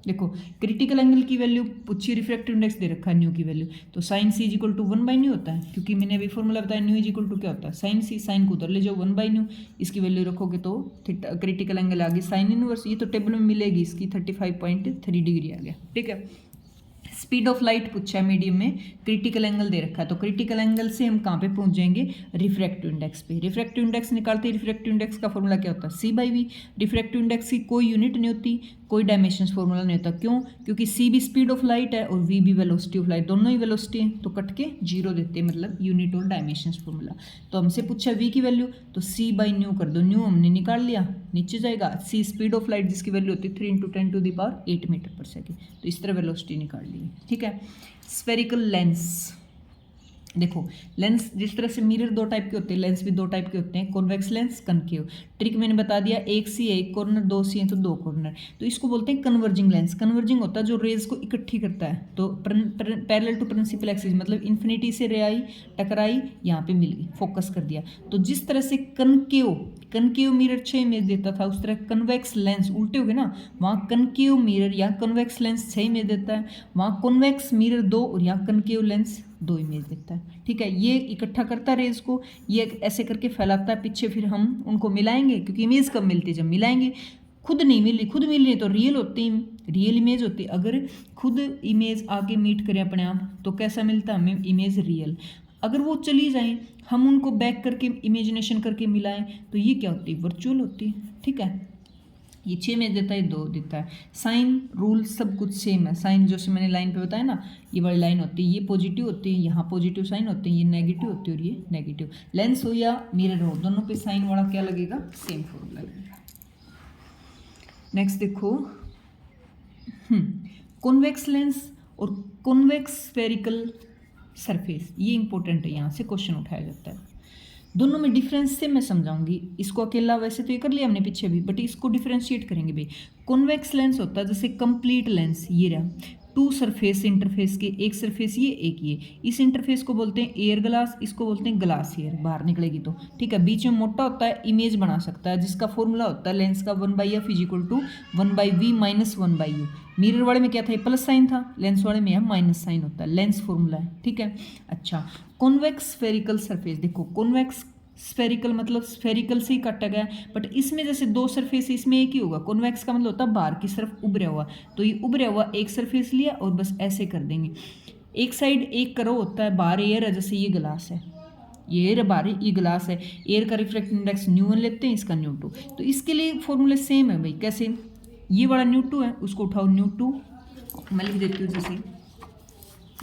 देखो क्रिटिकल एंगल की वैल्यू पूछी, रिफ्रैक्टिव इंडेक्स दे रखा है न्यू की वैल्यू, तो sine C is equal to 1/न्यू होता है, क्योंकि मैंने अभी फॉर्मूला बताया न्यू इज इक्वल टू क्या होता है, साइन सी, साइन को उधर ले जाओ, 1/न्यू, इसकी वैल्यू रखोगे तो क्रिटिकल एंगल आ गई साइन इनवर्स, ये तो टेबल में मिलेगी इसकी 35.3 डिग्री आ गया, ठीक है। स्पीड ऑफ लाइट पूछा है मीडियम में, क्रिटिकल एंगल दे रखा है, तो क्रिटिकल एंगल से हम कहाँ पे पहुंच जाएंगे, रिफ्रैक्टिव इंडेक्स पे। रिफ्रैक्टिव इंडेक्स निकालते, रिफ्रैक्टिव इंडेक्स का फॉर्मूला क्या होता है, C/V। रिफ्रैक्टिव इंडेक्स की कोई यूनिट नहीं होती, कोई डायमेंशंस फॉर्मूला नहीं होता, क्यों, क्योंकि C भी स्पीड ऑफ लाइट है और V भी वेलोसिटी ऑफ लाइट, दोनों ही वेलोसिटी है, तो कट के 0 देते हैं, मतलब यूनिट और डायमेंशंस फॉर्मूला। तो हमसे पूछा V की वैल्यू, तो C/न्यू कर दो, न्यू हमने निकाल लिया, नीचे जाएगा C स्पीड ऑफ लाइट जिसकी वैल्यू होती है 3 × 10⁸ मीटर पर सेकेंड, तो इस तरह वेलोसिटी निकाल ली, ठीक है। स्फेरिकल लेंस, देखो लेंस जिस तरह से मिरर 2 टाइप के होते हैं, लेंस भी 2 टाइप के होते हैं, कॉन्वेक्स लेंस, कनकेव। ट्रिक मैंने बता दिया, एक सी है एक कॉर्नर, 2 सी है तो 2 कॉर्नर, तो इसको बोलते हैं कन्वर्जिंग लेंस। कन्वर्जिंग होता है जो रेज को इकट्ठी करता है, तो पैरेलल टू प्रिंसिपल एक्सिस, मतलब इन्फिनिटी से रे आई, टकराई, यहाँ पे मिल गई, फोकस कर दिया। तो जिस तरह से कनकेव मिरर 6 इमेज देता था, उस तरह कन्वेक्स लेंस उल्टे हो गए ना, वहाँ कनकेव मिरर या कन्वेक्स लेंस 6 इमेज देता है, वहाँ कॉन्वेक्स मिरर 2 और यहाँ कनकेव लेंस 2 इमेज देता है, ठीक है। ये इकट्ठा करता है रेज को, ये ऐसे करके फैलाता है पीछे, फिर हम उनको मिलाएंगे, क्योंकि इमेज कब मिलती है, जब मिलाएंगे। खुद नहीं मिल रही, खुद मिल रही है तो रियल होती है, रियल इमेज होती है। अगर खुद इमेज आके मीट करें अपने आप तो कैसा मिलता है हमें, इमेज रियल। अगर वो चली जाएं, हम उनको बैक करके इमेजिनेशन करके मिलाएं, तो ये क्या होती है, वर्चुअल होती है, ठीक है। ये 6 में देता है, 2 देता है। साइन रूल सब कुछ सेम है, साइन जो मैंने लाइन पे बताया ना, ये वाली लाइन होती है, ये पॉजिटिव होती है, यहाँ पॉजिटिव साइन होते हैं, ये नेगेटिव होती है और ये नेगेटिव। लेंस हो या मिरर हो, दोनों पे साइन वाला क्या लगेगा, सेम फॉर्मूला लगेगा। नेक्स्ट देखो, कॉन्वेक्स लेंस और कॉन्वेक्स स्फेरिकल सरफेस, ये इंपॉर्टेंट है, यहाँ से क्वेश्चन उठाया जाता है। दोनों में डिफरेंस से मैं समझाऊंगी, इसको अकेला वैसे तो ये कर लिया हमने पीछे भी, बट इसको डिफरेंशिएट करेंगे भाई। कॉन्वेक्स लेंस होता है जैसे कंप्लीट लेंस, ये रहा, 2 सरफेस इंटरफेस के, एक सरफेस ये एक ये, इस इंटरफेस को बोलते हैं एयर ग्लास, इसको बोलते हैं ग्लास एयर, बाहर निकलेगी तो, ठीक है। बीच में मोटा होता है, इमेज बना सकता है, जिसका फॉर्मूला होता है लेंस का 1/f = 1/v - 1/u। मिरर वाले में क्या था, प्लस साइन था, लेंस वाले में यह माइनस साइन होता है, लेंस फॉर्मूला है, ठीक है। अच्छा, कॉन्वेक्स स्फेरिकल सरफेस, देखो कॉन्वेक्स स्फेरिकल मतलब स्फेरिकल से ही काटा गया, बट इसमें जैसे 2 सरफेस, इसमें एक ही होगा। कॉन्वेक्स का मतलब होता है बाहर की तरफ उभरा हुआ, तो ये उभरा हुआ एक सरफेस लिया और बस ऐसे कर देंगे, एक साइड एक करो होता है, बाहर एयर है, जैसे ये ग्लास है, ये एयर बाहर है, ये ग्लास है, एयर का रिफ्रैक्टिव इंडेक्स ν1 लेते हैं, इसका ν2। तो इसके लिए फॉर्मूले सेम है भाई। कैसे? ये वाला ν2 है, उसको उठाओ ν2, मैं लिख देती हूँ जैसे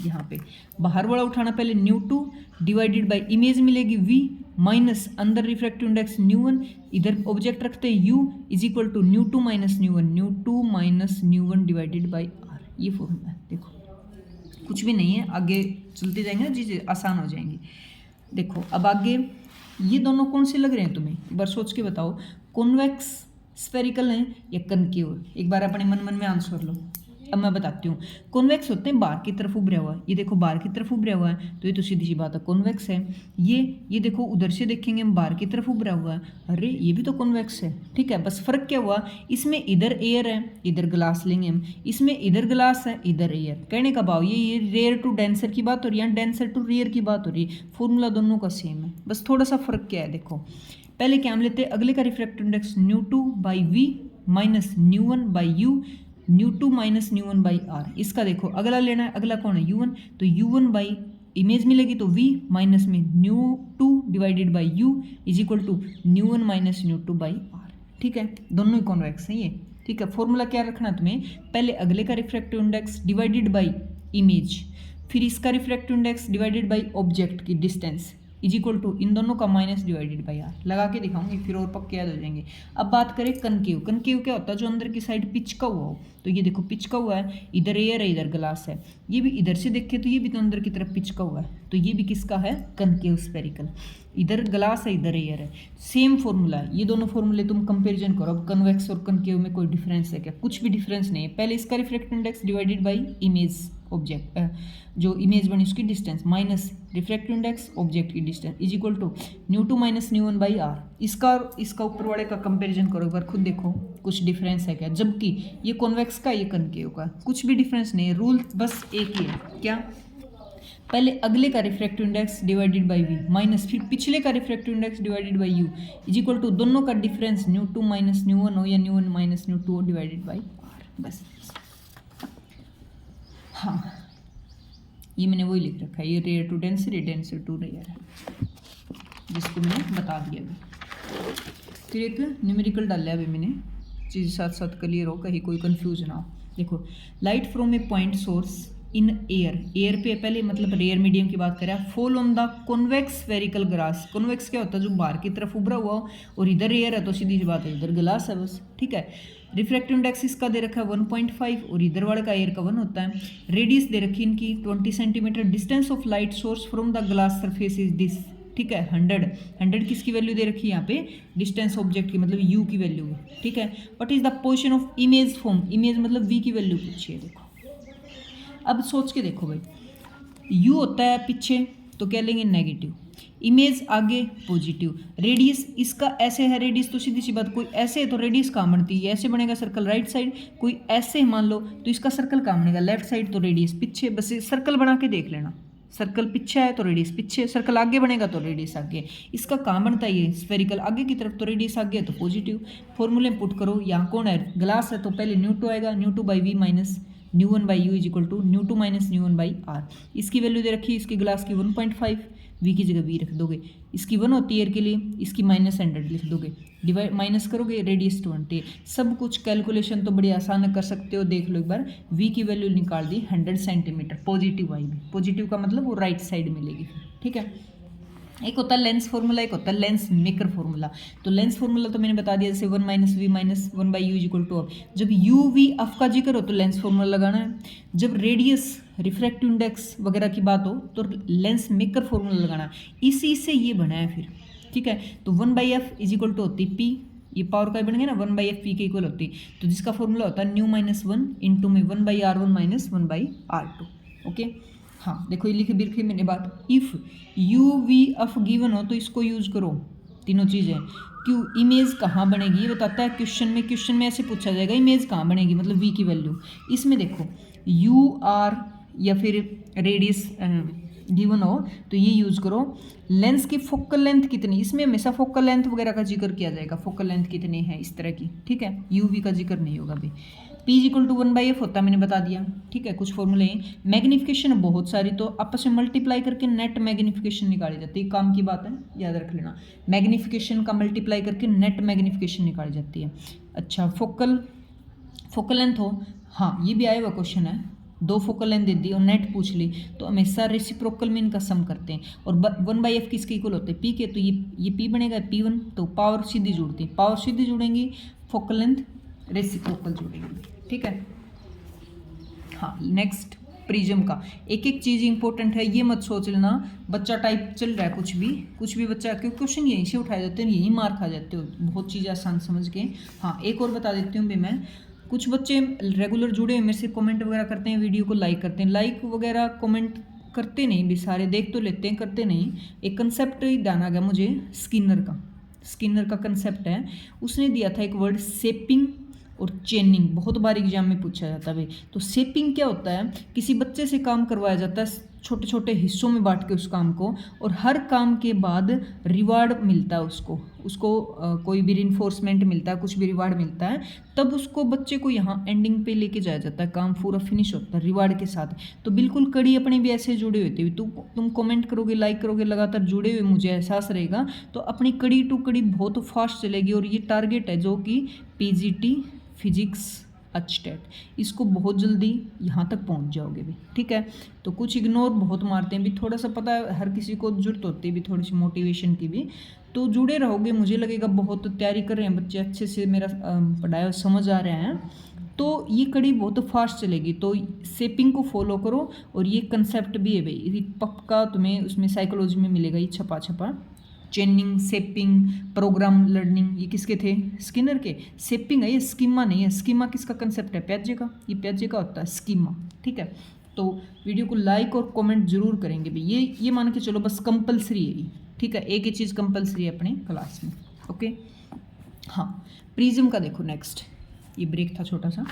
यहाँ पे बाहर वाला उठाना, पहले ν2 डिवाइडेड बाई इमेज मिलेगी v माइनस अंदर रिफ्रैक्टिव इंडेक्स ν1, इधर ऑब्जेक्ट रखते हैं u is equal to ν2 minus ν1 divided by r। ये फॉर्मूला है। देखो कुछ भी नहीं है, आगे चलते जाएंगे ना, चीज़ें आसान हो जाएंगी। देखो अब आगे ये दोनों कौन से लग रहे हैं तुम्हें, एक बार सोच के बताओ, कॉन्वेक्स स्फेरिकल है या कनकेव? एक बार अपने मन में आंसर लो। अब मैं बताती हूँ, कॉन्वेक्स होते हैं बाहर की तरफ उभरा हुआ, ये देखो बाहर की तरफ उभरा हुआ है, तो ये तो सीधी सी बात है कॉन्वेक्स है। ये देखो उधर से देखेंगे हम बाहर की तरफ उभरा हुआ है, अरे ये भी तो कॉन्वेक्स है। ठीक है, बस फर्क क्या हुआ, इसमें इधर एयर है, इधर ग्लास लेंगे हम, इसमें इधर ग्लास है, इधर एयर। कहने का भाव ये रेयर टू डेंसर की बात हो रही है, डेंसर टू रेयर की बात हो रही है। फॉर्मूला दोनों का सेम है, बस थोड़ा सा फर्क क्या है। देखो पहले क्या हम लेते हैं, अगले का refractive index ν2 by we minus ν1 by U, ν2 minus ν1 by R. इसका देखो अगला लेना है, अगला कौन है u1, तो u1 बाई इमेज मिलेगी तो v माइनस में ν2 divided by u is equal to ν1 minus ν2 by R. ठीक है, दोनों ही कॉन्वेक्स हैं ये। ठीक है, फॉर्मूला क्या रखना तुम्हें, पहले अगले का refractive index divided by image, फिर इसका refractive index divided by object की डिस्टेंस इज इक्वल टू इन दोनों का माइनस डिवाइडेड बाई आर। लगा के दिखाऊंगी फिर और पक्के याद हो जाएंगे। अब बात करें कनकेव। कनकेव क्या होता है, जो अंदर की साइड पिच का हुआ हो, तो ये देखो पिच का हुआ है, इधर एयर है, इधर ग्लास है, ये भी इधर से देखे तो ये भी तो अंदर की तरफ पिच का हुआ है, तो ये भी किसका है, कनकेव स्फेरिकल। इधर ग्लास है, इधर एयर है, सेम फॉर्मूला है। ये दोनों फॉर्मूले तुम कंपेरिजन करो। अब कन्वेक्स और कनकेव में कोई डिफरेंस है क्या? कुछ भी डिफरेंस नहीं है। पहले इसका refractive index divided by image object, जो इमेज बनी उसकी distance minus refractive index object की distance is equal to ν2 minus ν1 by R. इसका ऊपर वाले का कंपैरिजन करो एक बार, खुद देखो कुछ डिफरेंस है क्या, जबकि ये कॉन्वेक्स का, ये कनकेव का, कुछ भी डिफरेंस नहीं है। रूल बस एक ही है, क्या, पहले अगले का refractive index divided by we minus फिर पिछले का refractive index divided by you is equal to दोनों का डिफरेंस ν2 माइनस ν1 हो या ν1 माइनस ν2 हो डिवाइडेड बाई आर। बस हाँ, ये मैंने वही लिख रखा है, ये रेयर टू डेंसर, ये डेंसर टू रेयर है, जिसको मैंने बता दिया अभी। फिर एक न्यूमेरिकल डाला अभी मैंने, चीज़ साथ साथ क्लियर हो, कहीं कोई कंफ्यूज ना हो। देखो, light from A point source in air, air पे पहले मतलब रेयर मीडियम की बात करें, fall on the convex spherical glass. Convex क्या होता है, जो बाहर की तरफ उभरा हुआ हो, और इधर एयर है तो सीधी सी बात है इधर ग्लास है बस। ठीक है, रिफ्रैक्टिव इंडेक्स इसका दे रखा है 1.5 और इधर वाले का एयर का 1 होता है। रेडियस दे रखी इनकी 20 centimetre. Distance of light source from the glass surface is this. ठीक है, 100 किसकी वैल्यू दे रखी है यहाँ पे, डिस्टेंस ऑब्जेक्ट की, मतलब u की वैल्यू है। ठीक है, what is the position of image form, image मतलब v की वैल्यू पूछी है। देखो अब सोच के देखो भाई, u होता है पीछे तो क्या लेंगे, नेगेटिव, इमेज आगे पॉजिटिव, रेडियस इसका ऐसे है, रेडियस तो सीधी सी बात, कोई ऐसे है तो रेडियस कहाँ बनती है, ऐसे बनेगा सर्कल राइट साइड, कोई ऐसे मान लो तो इसका सर्कल कहाँ बनेगा, लेफ्ट साइड, तो रेडियस पीछे। बस सर्कल बना के देख लेना, सर्कल पीछे है तो रेडियस पीछे, सर्कल आगे बनेगा तो रेडियस आगे। इसका कहाँ बनता है, ये स्फेरिकल आगे की तरफ तो रेडियस आगे है तो पॉजिटिव। फॉर्मूले पुट करो, यहाँ कौन है, ग्लास है तो पहले ν2 आएगा, ν2 by we minus ν1 by you is equal to ν2 minus ν1 by R. इसकी वैल्यू दे रखी है, इसकी ग्लास की 1.5, वी की जगह वी रख दोगे, इसकी 1 होती है एयर के लिए, इसकी माइनस 100 लिख दोगे, डिवाइड माइनस करोगे, रेडियस 20। सब कुछ कैलकुलेशन तो बड़ी आसान कर सकते हो, देख लो एक बार। वी की वैल्यू निकाल दी 100 सेंटीमीटर, पॉजिटिव आई भी, पॉजिटिव का मतलब वो राइट साइड मिलेगी। ठीक है, एक होता है लेंस फॉर्मूला, एक होता है लेंस मेकर फॉर्मूला। तो लेंस फॉर्मूला तो मैंने बता दिया, जैसे 1 minus v minus 1 by u equal to, जब यू वी एफ का जिक्र हो तो लेंस फॉर्मूला लगाना है, जब रेडियस रिफ्रैक्टिव इंडेक्स वगैरह की बात हो तो लेंस मेकर फॉर्मूला लगाना है। इसी से ये बना है फिर। ठीक है, तो 1 by f is equal to होती पी, ये पावर का बन गया ना, 1 बाई एफ पी के इक्वल होती, तो जिसका फॉर्मूला होता है न्यू माइनस 1 इंटू में 1 by R 1 minus 1 by R 2। Okay, हाँ देखो ये लिखी बिरखी मैंने बात, if u v f given हो तो इसको यूज़ करो, तीनों चीज़ें। क्यों, इमेज कहाँ बनेगी ये बताता है क्वेश्चन में ऐसे पूछा जाएगा, इमेज कहाँ बनेगी, मतलब वी की वैल्यू। इसमें देखो यू आर या फिर रेडियस गिवन हो तो ये यूज़ करो। लेंस की फोकल लेंथ कितनी, इसमें हमेशा फोकल लेंथ वगैरह का जिक्र किया जाएगा, फोकल लेंथ कितनी है इस तरह की। ठीक है, यू वी का जिक्र नहीं होगा अभी। P is equal to 1/f होता है, मैंने बता दिया, ठीक है। कुछ फॉर्मूले हैं। मैग्नीफिकेशन बहुत सारी, तो आपस में मल्टीप्लाई करके नेट मैग्नीफिकेशन निकाली जाती है, काम की बात है, याद रख लेना। मैग्नीफिकेशन का मल्टीप्लाई करके नेट मैग्नीफिकेशन निकाली जाती है। अच्छा, फोकल लेंथ हो, हाँ ये भी आया हुआ क्वेश्चन है, 2 फोकल लेंथ दे दी और नेट पूछ ली, तो हमेशा रेसिप्रोकल में इनका सम करते हैं। और 1/f किसके इक्वल होते हैं? P के, तो ये P बनेगा P1, तो पावर सीधी जुड़ती है, पावर सीधी जुड़ेंगी, फोकल लेंथ रेसिप्रोकल जुड़ेंगी, ठीक है। हाँ, नेक्स्ट प्रिज्म का एक एक चीज़ इंपॉर्टेंट है, ये मत सोच लेना बच्चा टाइप चल रहा है कुछ भी बच्चा, क्योंकि क्वेश्चन यहीं से उठाए जाते हैं, यहीं मार खा जाते हो, बहुत चीज़ आसान समझ के। हाँ, एक और बता देती हूँ भी मैं, कुछ बच्चे रेगुलर जुड़े हुए मेरे से कमेंट वगैरह करते हैं, वीडियो को लाइक करते हैं, लाइक वगैरह कमेंट करते नहीं भी, सारे देख तो लेते हैं, करते नहीं। एक कंसेप्ट ध्यान आ गया मुझे, स्किनर का कंसेप्ट है, उसने दिया था एक वर्ड शेपिंग और चेनिंग, बहुत बार एग्जाम में पूछा जाता है भाई। तो शेपिंग क्या होता है? किसी बच्चे से काम करवाया जाता है छोटे छोटे हिस्सों में बांट के उस काम को, और हर काम के बाद रिवार्ड मिलता है उसको कोई भी रिइंफोर्समेंट मिलता है, कुछ भी रिवार्ड मिलता है, तब उसको बच्चे को यहाँ एंडिंग पे लेके जाया जाता है, काम पूरा फिनिश होता है रिवार्ड के साथ। तो बिल्कुल कड़ी अपनी भी ऐसे जुड़े हुए थे, तुम कमेंट करोगे, लाइक करोगे, लगातार जुड़े हुए मुझे एहसास रहेगा, तो अपनी कड़ी टू कड़ी बहुत फास्ट चलेगी। और ये टारगेट है जो कि PGT फिजिक्स HTET, इसको बहुत जल्दी यहाँ तक पहुँच जाओगे भी, ठीक है। तो कुछ इग्नोर बहुत मारते हैं भी, थोड़ा सा पता है हर किसी को जरूरत होती है भी थोड़ी सी मोटिवेशन की भी, तो जुड़े रहोगे, मुझे लगेगा बहुत तैयारी कर रहे हैं बच्चे, अच्छे से मेरा पढ़ाया समझ आ रहे हैं, तो ये कड़ी बहुत फास्ट चलेगी। तो शेपिंग को फॉलो करो, और ये कंसेप्ट भी है भाई, ये पक्का तुम्हें उसमें साइकोलॉजी में मिलेगा, ये छपा चेनिंग, शेपिंग, प्रोग्राम लर्निंग, ये किसके थे? स्किनर के। शेपिंग है ये, स्कीमा नहीं है। स्कीमा किसका कंसेप्ट है? प्याजे का, ये प्याजे का होता है स्कीमा, ठीक है। तो वीडियो को लाइक और कमेंट जरूर करेंगे भाई, ये मान के चलो बस कंपलसरी है ये, ठीक है, एक ही चीज़ कंपलसरी है अपने क्लास में, ओके। हाँ, प्रिज्म का देखो नेक्स्ट, ये ब्रेक था छोटा सा।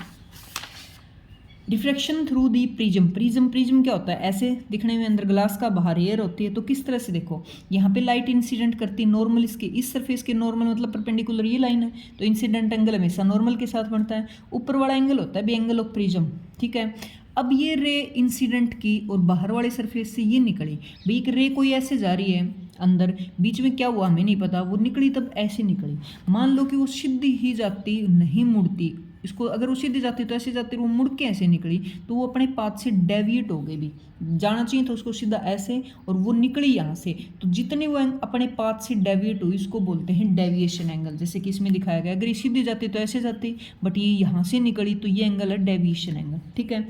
डिफ्रैक्शन थ्रू दी प्रिज्म क्या होता है? ऐसे दिखने में अंदर ग्लास का, बाहर एयर होती है, तो किस तरह से देखो, यहाँ पे लाइट इंसिडेंट करती है नॉर्मल इसके, इस सरफेस के नॉर्मल मतलब परपेंडिकुलर ये लाइन है, तो इंसिडेंट एंगल हमेशा नॉर्मल के साथ बनता है। ऊपर वाला एंगल होता है भी एंगल ऑफ प्रिज्म, ठीक है। अब ये रे इंसिडेंट की और बाहर वाले सरफेस से ये निकली भाई, एक रे कोई ऐसे जा रही है अंदर, बीच में क्या हुआ हमें नहीं पता, वो निकली तब ऐसे निकली, मान लो कि वो सीधी ही जाती, नहीं मुड़ती, इसको अगर वो सीधी जाती तो ऐसे जाती, वो मुड़ के ऐसे निकली, तो वो अपने पाथ से डेविएट हो गई भी, जाना चाहिए था उसको सीधा ऐसे, और वो निकली यहाँ से, तो जितने वो अपने पाथ से डेविएट हुई, इसको बोलते हैं डेविएशन एंगल। जैसे कि इसमें दिखाया गया, अगर ये सीधी जाती तो ऐसे जाती, बट ये यहाँ से निकली, तो ये एंगल है डेविएशन एंगल, ठीक है।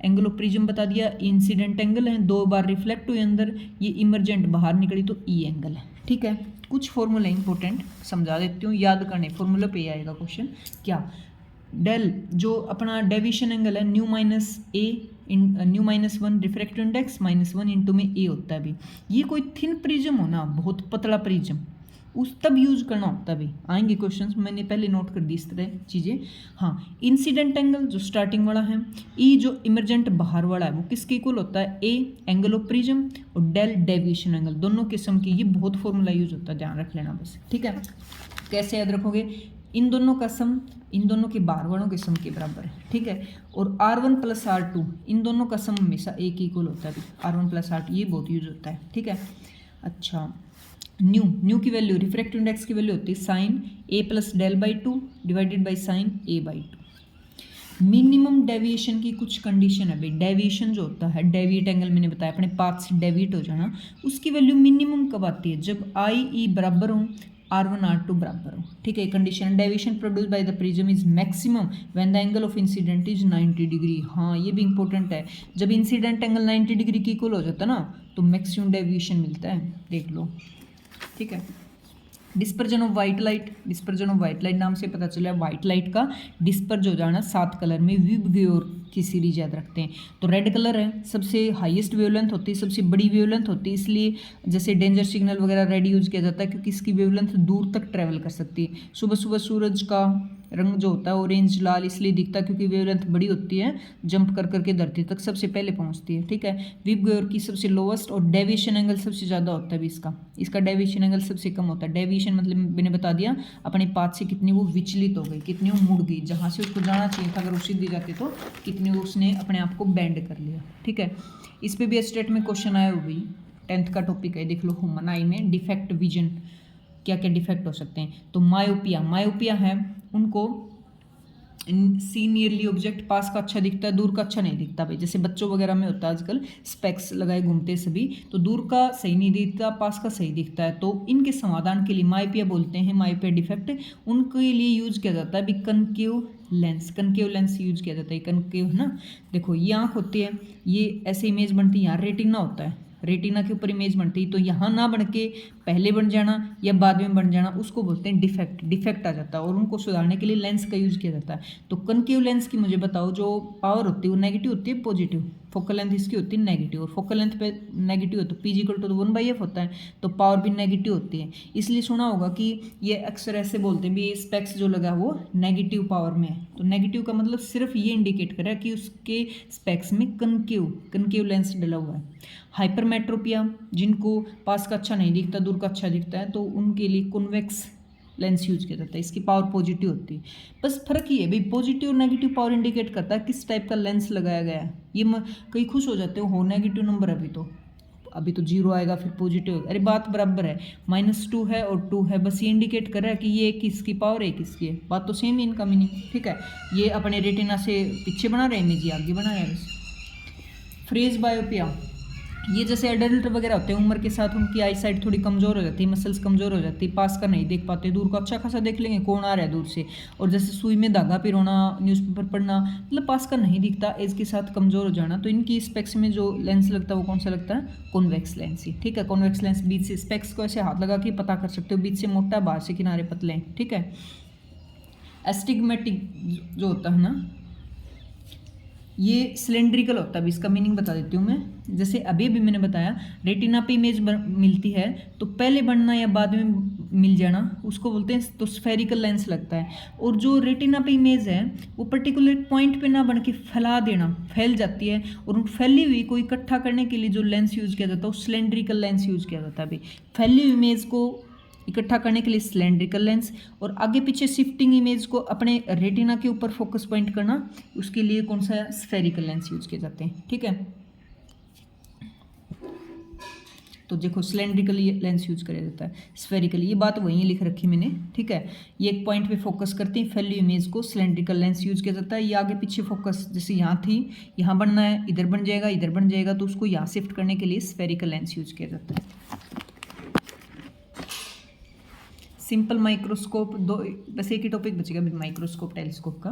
एंगल ऑफ प्रिज्म बता दिया, इंसिडेंट एंगल है, 2 बार रिफ्लेक्ट हुए अंदर, ये इमरजेंट बाहर निकली, तो ई एंगल है, ठीक है। कुछ फॉर्मूला इंपॉर्टेंट समझा देती हूँ, याद करने, फॉर्मूला पे आएगा क्वेश्चन। क्या? डेल जो अपना डेविएशन एंगल है, new minus 1 refractive index -1 into में ए होता है भी। ये कोई थिन प्रिज्म हो ना, बहुत पतला प्रिज्म, उस तब यूज करना होता है भी, आएंगे क्वेश्चंस, मैंने पहले नोट कर दी इस तरह चीज़ें। हाँ, इंसिडेंट एंगल जो स्टार्टिंग वाला है, ई जो इमरजेंट बाहर वाला है, वो किसके इक्वल होता है? ए एंगल ऑफ प्रिज्म, और डेल डेविएशन एंगल, दोनों किस्म की, ये बहुत फॉर्मूला यूज होता है, ध्यान रख लेना बस, ठीक है। कैसे याद रखोगे? इन दोनों का सम इन दोनों के बाहर वालों के सम के बराबर है, ठीक है। और R1 + R2 इन दोनों का सम हमेशा एक इक्वल होता है, R1 + R2, ये बहुत यूज होता है, ठीक है। अच्छा, न्यू की वैल्यू, रिफ्रैक्टिव इंडेक्स की वैल्यू होती है sin A + del/2 divided by sin A/2। Minimum deviation की कुछ कंडीशन है भाई, डेविएशन जो होता है, डेविएट एंगल मैंने बताया, अपने पाथ से डेविएट हो जाना, उसकी वैल्यू मिनिमम कब आती है? जब IE बराबर हो, R1 R2 बराबर हो, ठीक है। Condition, deviation produce by the prism is maximum when the angle of incident is 90 degree. हाँ, ये भी इंपॉर्टेंट है, जब इंसिडेंट एंगल 90 डिग्री की इक्वल हो जाता है ना, तो मैक्सिमम डेविएशन मिलता है, देख लो, ठीक है। डिस्पर्जन ऑफ वाइट लाइट नाम से पता चला, वाइट लाइट का डिस्पर्ज हो जाना 7 कलर में, विबग्योर की सीरीज याद रखते हैं। तो रेड कलर है, सबसे हाईएस्ट वेवलेंथ होती है, सबसे बड़ी वेवलेंथ होती है, इसलिए जैसे डेंजर सिग्नल वगैरह रेड यूज किया जाता है, क्योंकि इसकी वेवलेंथ दूर तक ट्रैवल कर सकती है। सुबह सुबह सूरज का रंग जो होता है ऑरेंज लाल इसलिए दिखता है क्योंकि वेवलेंथ बड़ी होती है, जंप कर करके धरती तक सबसे पहले पहुंचती है। ठीक है, विब गोयर की सबसे लोवेस्ट और डेविएशन एंगल सबसे ज़्यादा होता है इसका डेविएशन एंगल सबसे कम होता है। डेविएशन मतलब मैंने बता दिया अपने पाथ से कितनी वो विचलित हो गई, कितनी वो मुड़ गई, जहाँ से उसको जाना चाहिए था अगर वो सीधी जाती तो कितनी उसने अपने आप को बेंड कर लिया। ठीक है, इस पर भी स्टेट में क्वेश्चन आया वो भी 10th का टॉपिक है, देख लो ह्यूमन आई में डिफेक्ट विजन क्या क्या डिफेक्ट हो सकते हैं। तो मायोपिया है उनको सी नियरली ऑब्जेक्ट पास का अच्छा दिखता है, दूर का अच्छा नहीं दिखता भाई। जैसे बच्चों वगैरह में होता है आजकल स्पेक्स लगाए घूमते सभी, तो दूर का सही नहीं दिखता, पास का सही दिखता है। तो इनके समाधान के लिए मायोपिया बोलते हैं, मायोपिया डिफेक्ट, उनके लिए यूज किया जाता है अभी कनकेव लेंस यूज किया जाता है। कनकेव है ना, देखो ये आँख होती है, ये ऐसे इमेज बनती है, यहाँ रेटिना होता है, रेटिना के ऊपर इमेज बनती है, तो यहाँ ना बन के पहले बन जाना या बाद में बन जाना उसको बोलते हैं डिफेक्ट आ जाता है, और उनको सुधारने के लिए लेंस का यूज किया जाता है। तो कनकेव लेंस की मुझे बताओ जो पावर होती है वो नेगेटिव होती है पॉजिटिव? फोकल लेंथ इसकी होती है नेगेटिव, और फोकल लेंथ पे नेगेटिव हो तो पी इक्वल टू 1/f होता है, तो पावर भी नेगेटिव होती है। इसलिए सुना होगा कि ये अक्सर ऐसे बोलते हैं भी स्पेक्स जो लगा वो नेगेटिव पावर में है। तो नेगेटिव का मतलब सिर्फ ये इंडिकेट कर रहा है कि उसके स्पेक्स में कनकेव लेंस डला हुआ है। हाइपरमेट्रोपिया जिनको पास का अच्छा नहीं दिखता, दूर का अच्छा दिखता है, तो उनके लिए कॉन्वेक्स लेंस यूज किया जाता है, इसकी पावर पॉजिटिव होती है। बस फर्क ये है भाई, पॉजिटिव और नेगेटिव पावर इंडिकेट करता है किस टाइप का लेंस लगाया गया है। ये कई खुश हो जाते हो नेगेटिव नंबर अभी तो 0 आएगा फिर पॉजिटिव, अरे बात बराबर है, -2 है और 2 है, बस ये इंडिकेट कर रहा है कि ये किसकी पावर है किसकी है, बात तो सेम ही इनका मीनिंग। ठीक है, ये अपने रेटिना से पीछे बना रहे हैं इमेज, आगे बना रहे हैं। फ्रेज बायोपिया, ये जैसे एडल्ट वगैरह होते हैं उम्र के साथ उनकी आई साइट थोड़ी कमज़ोर हो जाती है, मसल्स कमज़ोर हो जाती है, पास का नहीं देख पाते, दूर का अच्छा खासा देख लेंगे कौन आ रहा है दूर से, और जैसे सुई में धागा पिरोना, न्यूज़पेपर पढ़ना, मतलब पास का नहीं दिखता, एज के साथ कमज़ोर हो जाना, तो इनकी स्पेक्स में जो लेंस लगता है वो कौन सा लगता है? कॉन्वेक्स लेंस ही। ठीक है, कॉन्वेक्स लेंस बीच से स्पेक्स को ऐसे हाथ लगा के पता कर सकते हो, बीच से मोटा बाहर से किनारे पतले हैं। ठीक है, एस्टिग्मेटिक जो होता है ना ये सिलेंड्रिकल होता है, अभी इसका मीनिंग बता देती हूँ मैं। जैसे अभी मैंने बताया रेटिना पे इमेज मिलती है तो पहले बनना या बाद में मिल जाना उसको बोलते हैं, तो स्फेरिकल लेंस लगता है। और जो रेटिना पे इमेज है वो पर्टिकुलर पॉइंट पे ना बन के फैला देना, फैल जाती है, और उन फैली हुई को इकट्ठा करने के लिए जो लेंस यूज किया जाता है वो सिलेंड्रिकल लेंस यूज किया जाता है। अभी फैली हुई इमेज को इकट्ठा करने के लिए सिलेंड्रिकल लेंस, और आगे पीछे शिफ्टिंग इमेज को अपने रेटिना के ऊपर फोकस पॉइंट करना, उसके लिए कौन सा स्फेरिकल लेंस यूज किए जाते हैं। ठीक है, तो देखो सिलेंड्रिकल लेंस यूज किया जाता है, स्फेरिकल ये बात वहीं लिख रखी मैंने। ठीक है, ये एक पॉइंट पे फोकस करते हैं, फैली इमेज को सिलेंड्रिकल लेंस यूज किया जाता है। ये आगे पीछे फोकस, जैसे यहाँ थी यहाँ बनना है, इधर बन जाएगा इधर बन जाएगा, तो उसको यहाँ शिफ्ट करने के लिए स्फेरिकल लेंस यूज किया जाता है। सिंपल माइक्रोस्कोप, दो बस एक ही टॉपिक बचेगा अभी, माइक्रोस्कोप टेलीस्कोप का।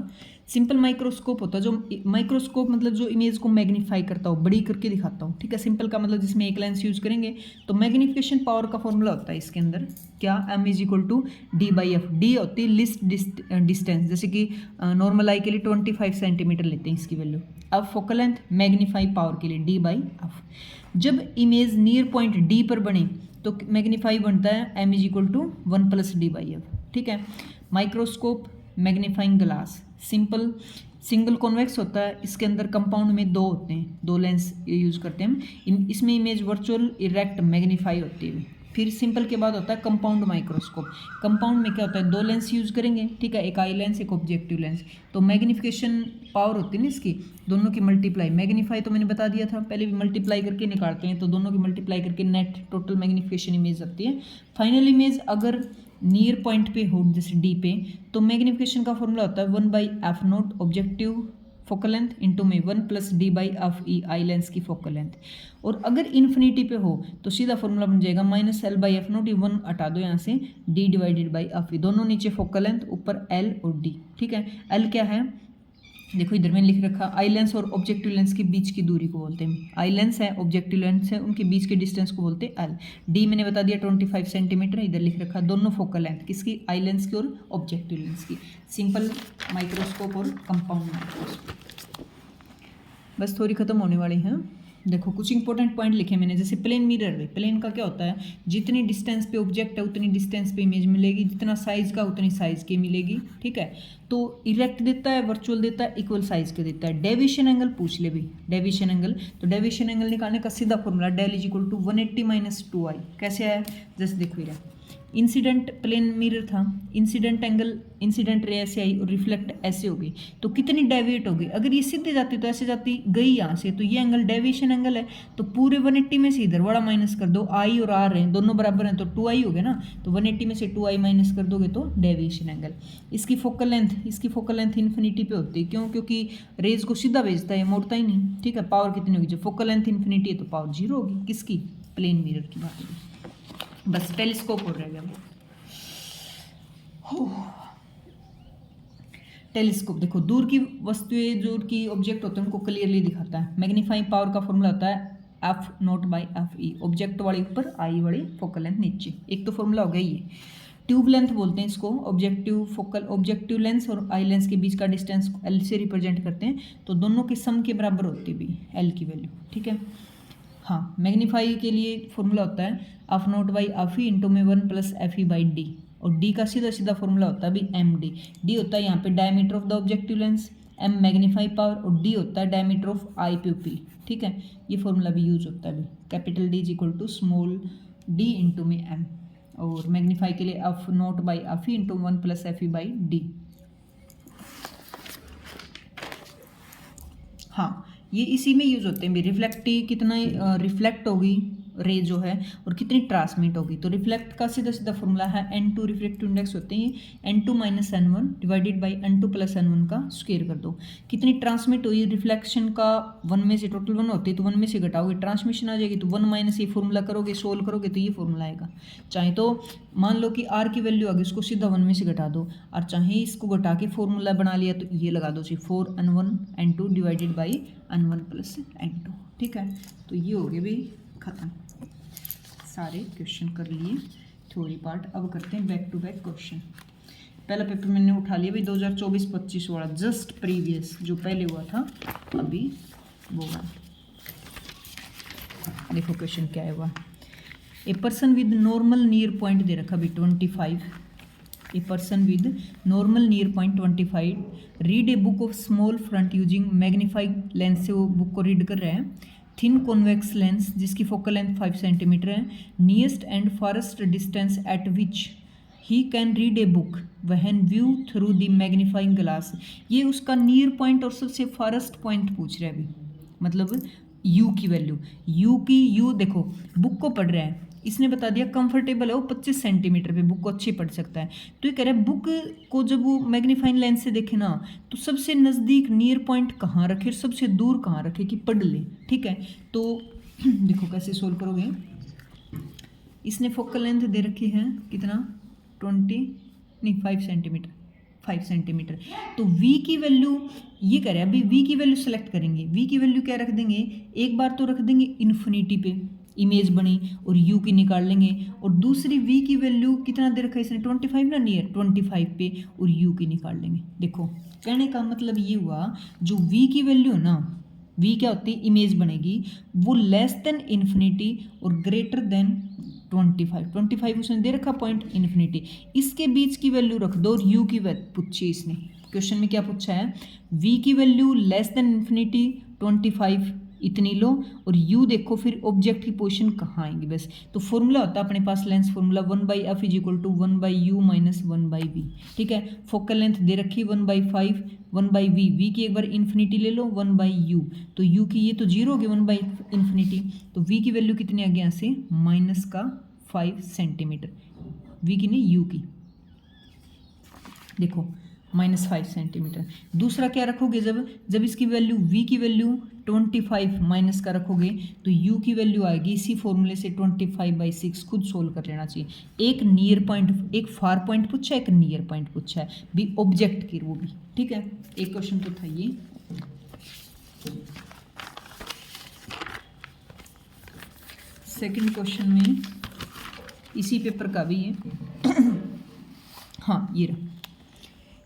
सिंपल माइक्रोस्कोप होता है जो माइक्रोस्कोप मतलब जो इमेज को मैग्नीफाई करता हो, बड़ी करके दिखाता हूँ। ठीक है, सिंपल का मतलब जिसमें एक लेंस यूज करेंगे, तो मैग्निफिकेशन पावर का फॉर्मूला होता है इसके अंदर क्या, m=d/f। डी होती है लिस्ट डिस्टेंस, जैसे कि नॉर्मल आई के लिए 25 सेंटीमीटर लेते हैं इसकी वैल्यू। अब फोकल लेंथ मैग्नीफाई पावर के लिए d/f। जब इमेज नियर पॉइंट डी पर बने तो मैग्नीफाई बनता है m=1 + d/f। ठीक है, microscope magnifying glass single convex होता है, इसके अंदर कंपाउंड में दो होते हैं, दो लेंस यूज करते हैं हम, इसमें इमेज वर्चुअल इरेक्ट मैग्नीफाई होती है। फिर सिंपल के बाद होता है कंपाउंड माइक्रोस्कोप। कंपाउंड में क्या होता है, दो लेंस यूज करेंगे। ठीक है, एक आई लेंस एक ऑब्जेक्टिव लेंस, तो मैग्निफिकेशन पावर होती है ना इसकी, दोनों की मल्टीप्लाई। मैग्नीफाई तो मैंने बता दिया था, पहले भी मल्टीप्लाई करके निकालते हैं, तो दोनों की मल्टीप्लाई करके नेट टोटल मैग्निफिकेशन इमेज आती है। फाइनल इमेज अगर नियर पॉइंट पे हो जैसे डी पे, तो मैग्निफिकेशन का फॉर्मूला होता है 1/f0 objective focal length into में 1 + d/f ई आई लेंस की फोकल लेंथ। और अगर इन्फिनिटी पे हो तो सीधा फॉर्मूला बन जाएगा -l/f0, 1 हटा दो यहाँ से, d/f ई, दोनों नीचे फोकल लेंथ ऊपर l और d। ठीक है, l क्या है देखो इधर मैंने लिख रखा, आई लेंस और ऑब्जेक्टिव लेंस के बीच की दूरी को बोलते हैं, आई लेंस है ऑब्जेक्टिव लेंस है उनके बीच के डिस्टेंस को बोलते हैं एल। डी मैंने बता दिया 25 सेंटीमीटर, इधर लिख रखा दोनों फोकल लेंथ किसकी, आई लेंस की और ऑब्जेक्टिव लेंस की। सिंपल माइक्रोस्कोप और कंपाउंड माइक्रोस्कोप बस थोड़ी खत्म होने वाली हैं। देखो कुछ इंपॉर्टेंट पॉइंट लिखे मैंने, जैसे प्लेन मिरर में, प्लेन का क्या होता है, जितनी डिस्टेंस पे ऑब्जेक्ट है उतनी डिस्टेंस पे इमेज मिलेगी, जितना साइज का उतनी साइज की मिलेगी, ठीक है। तो इरेक्ट देता है, वर्चुअल देता है, इक्वल साइज के देता है। डेविएशन एंगल पूछ ले भाई, डेविएशन एंगल, तो डेविएशन एंगल निकालने का सीधा formula del is equal to 180 minus 2i। कैसे आया, जैसे देखो ये इंसिडेंट प्लेन मिरर था, इंसिडेंट एंगल, इंसिडेंट रे ऐसे आई और रिफ्लेक्ट ऐसे हो गई, तो कितनी डेविएट हो गई, अगर ये सीधे जाती तो ऐसे जाती, गई यहाँ से, तो ये एंगल डेविएशन एंगल है। तो पूरे 180 में से इधर वाला माइनस कर दो, आई और आर हैं दोनों बराबर हैं तो 2i हो गया ना, तो 180 में से 2i माइनस कर दोगे तो डेविएशन एंगल। इसकी फोकल लेंथ इन्फिनिटी पे होती है, क्यों, क्योंकि रेज को सीधा भेजता है, मोड़ता ही नहीं, ठीक है। पावर कितनी होगी, जब फोकल लेंथ इन्फिनिटी है तो पावर 0 होगी, किसकी, प्लेन मिरर की बात होगी। बस टेलीस्कोप हो रह गया। टेलीस्कोप देखो, दूर की वस्तुएं, दूर की ऑब्जेक्ट होते हैं उनको क्लियरली दिखाता है। मैग्नीफाइंग पावर का फॉर्मूला होता है F0/Fe, ऑब्जेक्ट वाली ऊपर, आई वाली फोकल लेंथ नीचे। एक तो फॉर्मूला हो गया ये। ट्यूब लेंथ बोलते हैं इसको, ऑब्जेक्टिव लेंस और आई लेंस के बीच का डिस्टेंस एल से रिप्रेजेंट करते हैं, तो दोनों के सम के बराबर होती है भी एल की वैल्यू, ठीक है। हाँ, मैग्नीफाई के लिए फॉर्मूला होता है F0/Fe इंटू में 1 + Fe/d, और d का सीधा सीधा फॉर्मूला होता है भी md। d होता है यहाँ पे diameter of the objective lens, m magnify power, और d होता है डायमीटर ऑफ आई प्यूपिल, ठीक है। ये फॉर्मूला भी यूज होता है भी, capital D is equal to small d into में m, और मैग्नीफाई के लिए F0/Fe इंटू 1 + Fe/d। हाँ, ये इसी में यूज होते हैं भी, कितना रिफ्लेक्ट होगी रे जो है और कितनी ट्रांसमिट होगी। तो रिफ्लेक्ट का सीधा सीधा फॉर्मूला है n2, रिफ्लेक्टिव इंडेक्स होते हैं n2 - n1 divided by n2 + n1 का स्क्वायर कर दो। कितनी ट्रांसमिट हुई, रिफ्लेक्शन का 1 में से, टोटल 1 होती है तो 1 में से घटाओगे ट्रांसमिशन आ जाएगी, तो 1 माइनस ये फॉर्मूला करोगे, सोल्व करोगे तो ये फॉर्मूला आएगा। चाहे तो मान लो कि r की वैल्यू आ गई, उसको सीधा 1 में से घटा दो, और चाहे इसको घटा के फॉर्मूला बना लिया तो ये लगा दो, 4n1 n2 divided by n1 + n2, ठीक है। तो ये हो गया भाई खत्म, सारे क्वेश्चन कर लिए थ्योरी पार्ट। अब करते हैं बैक टू बैक क्वेश्चन। पहला पेपर मैंने उठा लिया भाई 2024-25 वाला, जस्ट प्रीवियस जो पहले हुआ था अभी वो है। देखो क्वेश्चन क्या है हुआ, a person with normal near point दे रखा भी 25, a person with normal near point 25 read a book of small front using magnifying lens से वो बुक को रीड कर रहे हैं। थिन कॉन्वेक्स लेंस जिसकी फोकल लेंथ 5 सेंटीमीटर है, nearest and farthest distance at which he can read a book when view through the magnifying glass. ये उसका नियर पॉइंट और सबसे फारेस्ट पॉइंट पूछ रहा है अभी, मतलब यू की वैल्यू, यू देखो बुक को पढ़ रहा है, इसने बता दिया कंफर्टेबल है वो 25 सेंटीमीटर पे बुक को अच्छे पढ़ सकता है। तो ये कह रहा है बुक को जब वो मैग्नीफाइंग लेंस से देखे ना, तो सबसे नज़दीक नियर पॉइंट कहाँ रखे और सबसे दूर कहाँ रखे कि पढ़ ले, ठीक है। तो देखो कैसे सोल्व करोगे, इसने फोकल लेंथ दे रखी है कितना 5 सेंटीमीटर, तो v की वैल्यू ये कह रहे हैं अभी, v की वैल्यू सेलेक्ट करेंगे, v की वैल्यू क्या रख देंगे, एक बार तो रख देंगे इन्फिनिटी पे, इमेज बनी और u की निकाल लेंगे, और दूसरी v की वैल्यू कितना दे रखा है इसने 25 ना, नियर 25 पे, और u की निकाल लेंगे। देखो कहने का मतलब ये हुआ, जो v की वैल्यू है ना, v क्या होती है, इमेज बनेगी, वो लेस देन इन्फिनिटी और ग्रेटर देन 25 उसने दे रखा पॉइंट इन्फिनिटी, इसके बीच की वैल्यू रख दो, और u की वैल्यू पूछी इसने, क्वेश्चन में क्या पूछा है, v की वैल्यू लेस देन इन्फिनिटी 25 इतनी लो, और u देखो फिर ऑब्जेक्ट की पोजीशन कहाँ आएगी बस। तो फॉर्मूला होता है अपने पास lens formula 1/f is equal to 1/u minus 1/v, ठीक है। फोकल लेंथ दे रखी 1/5 1/v, v की एक बार इन्फिनिटी ले लो 1/u, तो u की ये तो 0 हो गया 1/इन्फिनिटी, तो v की वैल्यू कितनी आ गई यहाँ से -5 सेंटीमीटर, v की नहीं u की, देखो -5 सेंटीमीटर। दूसरा क्या रखोगे, जब इसकी वैल्यू v की वैल्यू 25 माइनस का रखोगे तो u की वैल्यू आएगी इसी फॉर्मूले से 25/6, खुद सोल्व कर लेना चाहिए। एक नियर पॉइंट, एक फार पॉइंट पूछा है, एक नियर पॉइंट पूछा है भी ऑब्जेक्ट की, वो भी ठीक है। एक क्वेश्चन तो था ये। सेकंड क्वेश्चन में इसी पेपर का भी है हाँ ये रहा,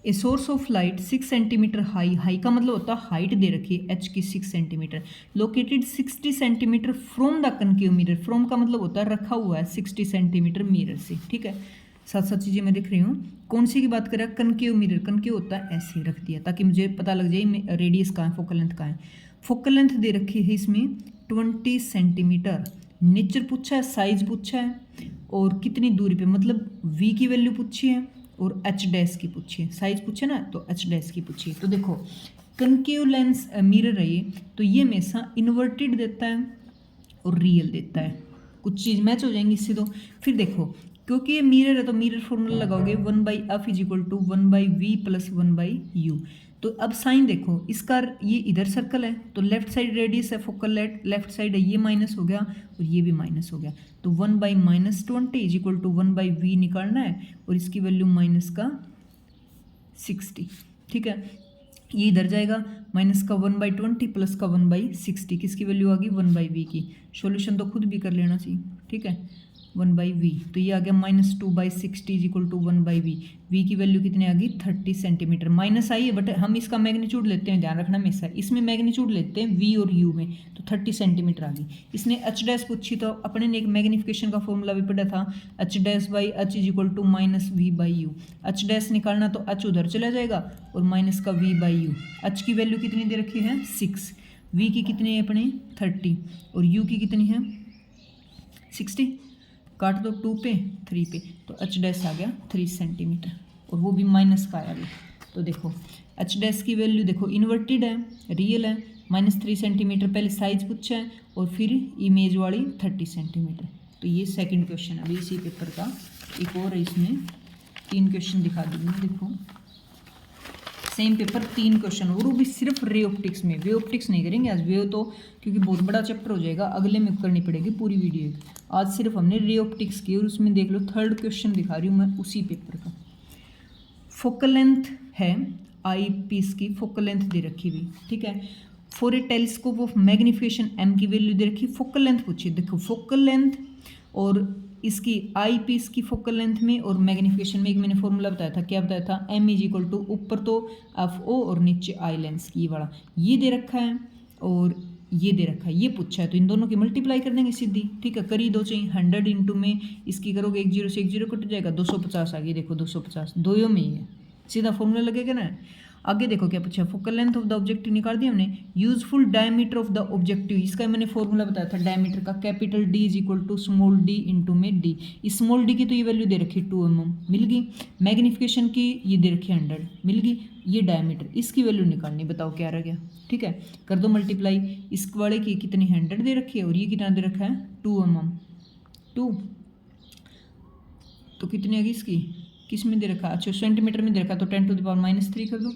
a source of light 6 centimetre high, high का मतलब होता है हाइट दे रखी है एच की 6 centimetre, located 60 centimetre from the concave mirror, from का मतलब होता है रखा हुआ है 60 सेंटीमीटर मिरर से, ठीक है। साथ साथ चीज़ें मैं लिख रही हूँ। कौन सी की बात करें, कनकेव मिरर, कनकेव होता है ऐसे रख दिया ताकि मुझे पता लग जाए रेडियस कहाँ है, फोकल लेंथ कहाँ है। फोकल लेंथ दे रखी है इसमें 20 सेंटीमीटर, नेचर पूछा है, साइज पूछा है और कितनी दूरी पे, मतलब v की वैल्यू पूछी है और h डैश की पूछी है, साइज पूछे ना तो h डैश की पूछी है। तो देखो कनकेव लेंस मिरर है ये, तो ये हमेशा इन्वर्टेड देता है और रियल देता है, कुछ चीज़ मैच हो जाएंगी इससे। तो फिर देखो क्योंकि ये मिरर है तो मिरर फॉर्मूला लगाओगे 1/f = 1/v + 1/u। तो अब साइन देखो इसका, ये इधर सर्कल है तो लेफ्ट साइड रेडियस है फोकल लेफ्ट साइड है, ये माइनस हो गया और ये भी माइनस हो गया, तो 1/-20 = 1/v निकालना है और इसकी वैल्यू माइनस का 60, ठीक है। ये इधर जाएगा, माइनस का 1/20 प्लस का 1/60, किसकी वैल्यू आ गई 1/v की। सॉल्यूशन तो खुद भी कर लेना चाहिए, ठीक है, 1/v, तो ये आ गया -2/60 = 1/v। v की वैल्यू कितनी आ गई 30 सेंटीमीटर, माइनस आई है बट हम इसका मैग्नीट्यूड लेते हैं, ध्यान रखना हमेशा इसमें मैग्नीट्यूड लेते हैं v और u में, तो 30 सेंटीमीटर आ गई। इसने h डैश पूछी तो अपने ने एक मैग्नीफिकेशन का फॉर्मूला भी पढ़ा था, h dash by h = -v/u। h dash निकालना तो h उधर चला जाएगा और माइनस का v/u। h की वैल्यू कितनी दे रखी है 6, v की कितनी है अपने 30 और u की कितनी है 60, काट दो 2 पे 3 पे, तो h डैश आ गया 3 सेंटीमीटर और वो भी माइनस का आया भी। तो देखो h डैश की वैल्यू देखो इन्वर्टेड है, रियल है, -3 सेंटीमीटर, पहले साइज पूछा है और फिर इमेज वाली 30 सेंटीमीटर। तो ये सेकंड क्वेश्चन है अभी इसी पेपर का। एक और है, इसमें 3 क्वेश्चन दिखा दूँगी, देखो सेम पेपर 3 क्वेश्चन और वो भी सिर्फ रे ऑप्टिक्स में, वे ऑप्टिक्स नहीं करेंगे आज, वे तो क्योंकि बहुत बड़ा चैप्टर हो जाएगा, अगले में करनी पड़ेगी पूरी वीडियो। आज सिर्फ हमने रे ऑप्टिक्स की और उसमें देख लो थर्ड क्वेश्चन दिखा रही हूँ मैं उसी पेपर का। फोकल लेंथ है आई पीस की, फोकल लेंथ दे रखी हुई, ठीक है। For a telescope of magnification m की वैल्यू दे रखी, फोकल लेंथ पूछी, देखो फोकल लेंथ और इसकी आई पीस की फोकल लेंथ में और मैग्निफिकेशन में एक मैंने फॉर्मूला बताया था, क्या बताया था, m = ऊपर तो f_o और नीचे आई लेंस की वाला, ये दे रखा है और ये दे रखा है, ये पूछा है तो इन दोनों की मल्टीप्लाई कर देंगे सीधी, ठीक है। करी दो चाहिए 100 इंटू में इसकी करोगे 1 0 से 1 0 कट जाएगा, 250 आ गई, देखो 250 दोनों में ही है, सीधा फॉर्मूला लगेगा ना। आगे देखो क्या पूछा, focal length of the objective निकाल दिया हमने, useful diameter of the objective, इसका मैंने फॉर्मूला बताया था डायमीटर का, capital D = small d into में d, स्मॉल d की तो ये वैल्यू दे रखी 2 mm मिल गई, मैग्निफिकेशन की ये दे रखी 100 मिल गई, ये डायमीटर, इसकी वैल्यू निकालनी, बताओ क्या रह गया, ठीक है। कर दो मल्टीप्लाई, इस वाले की कितनी 100 दे रखी है और ये कितना दे रखा है 2 mm, 2 तो कितनी आ गई इसकी, किस में दे रखा, अच्छा सेंटीमीटर में दे रखा, तो 10⁻³ कर दो।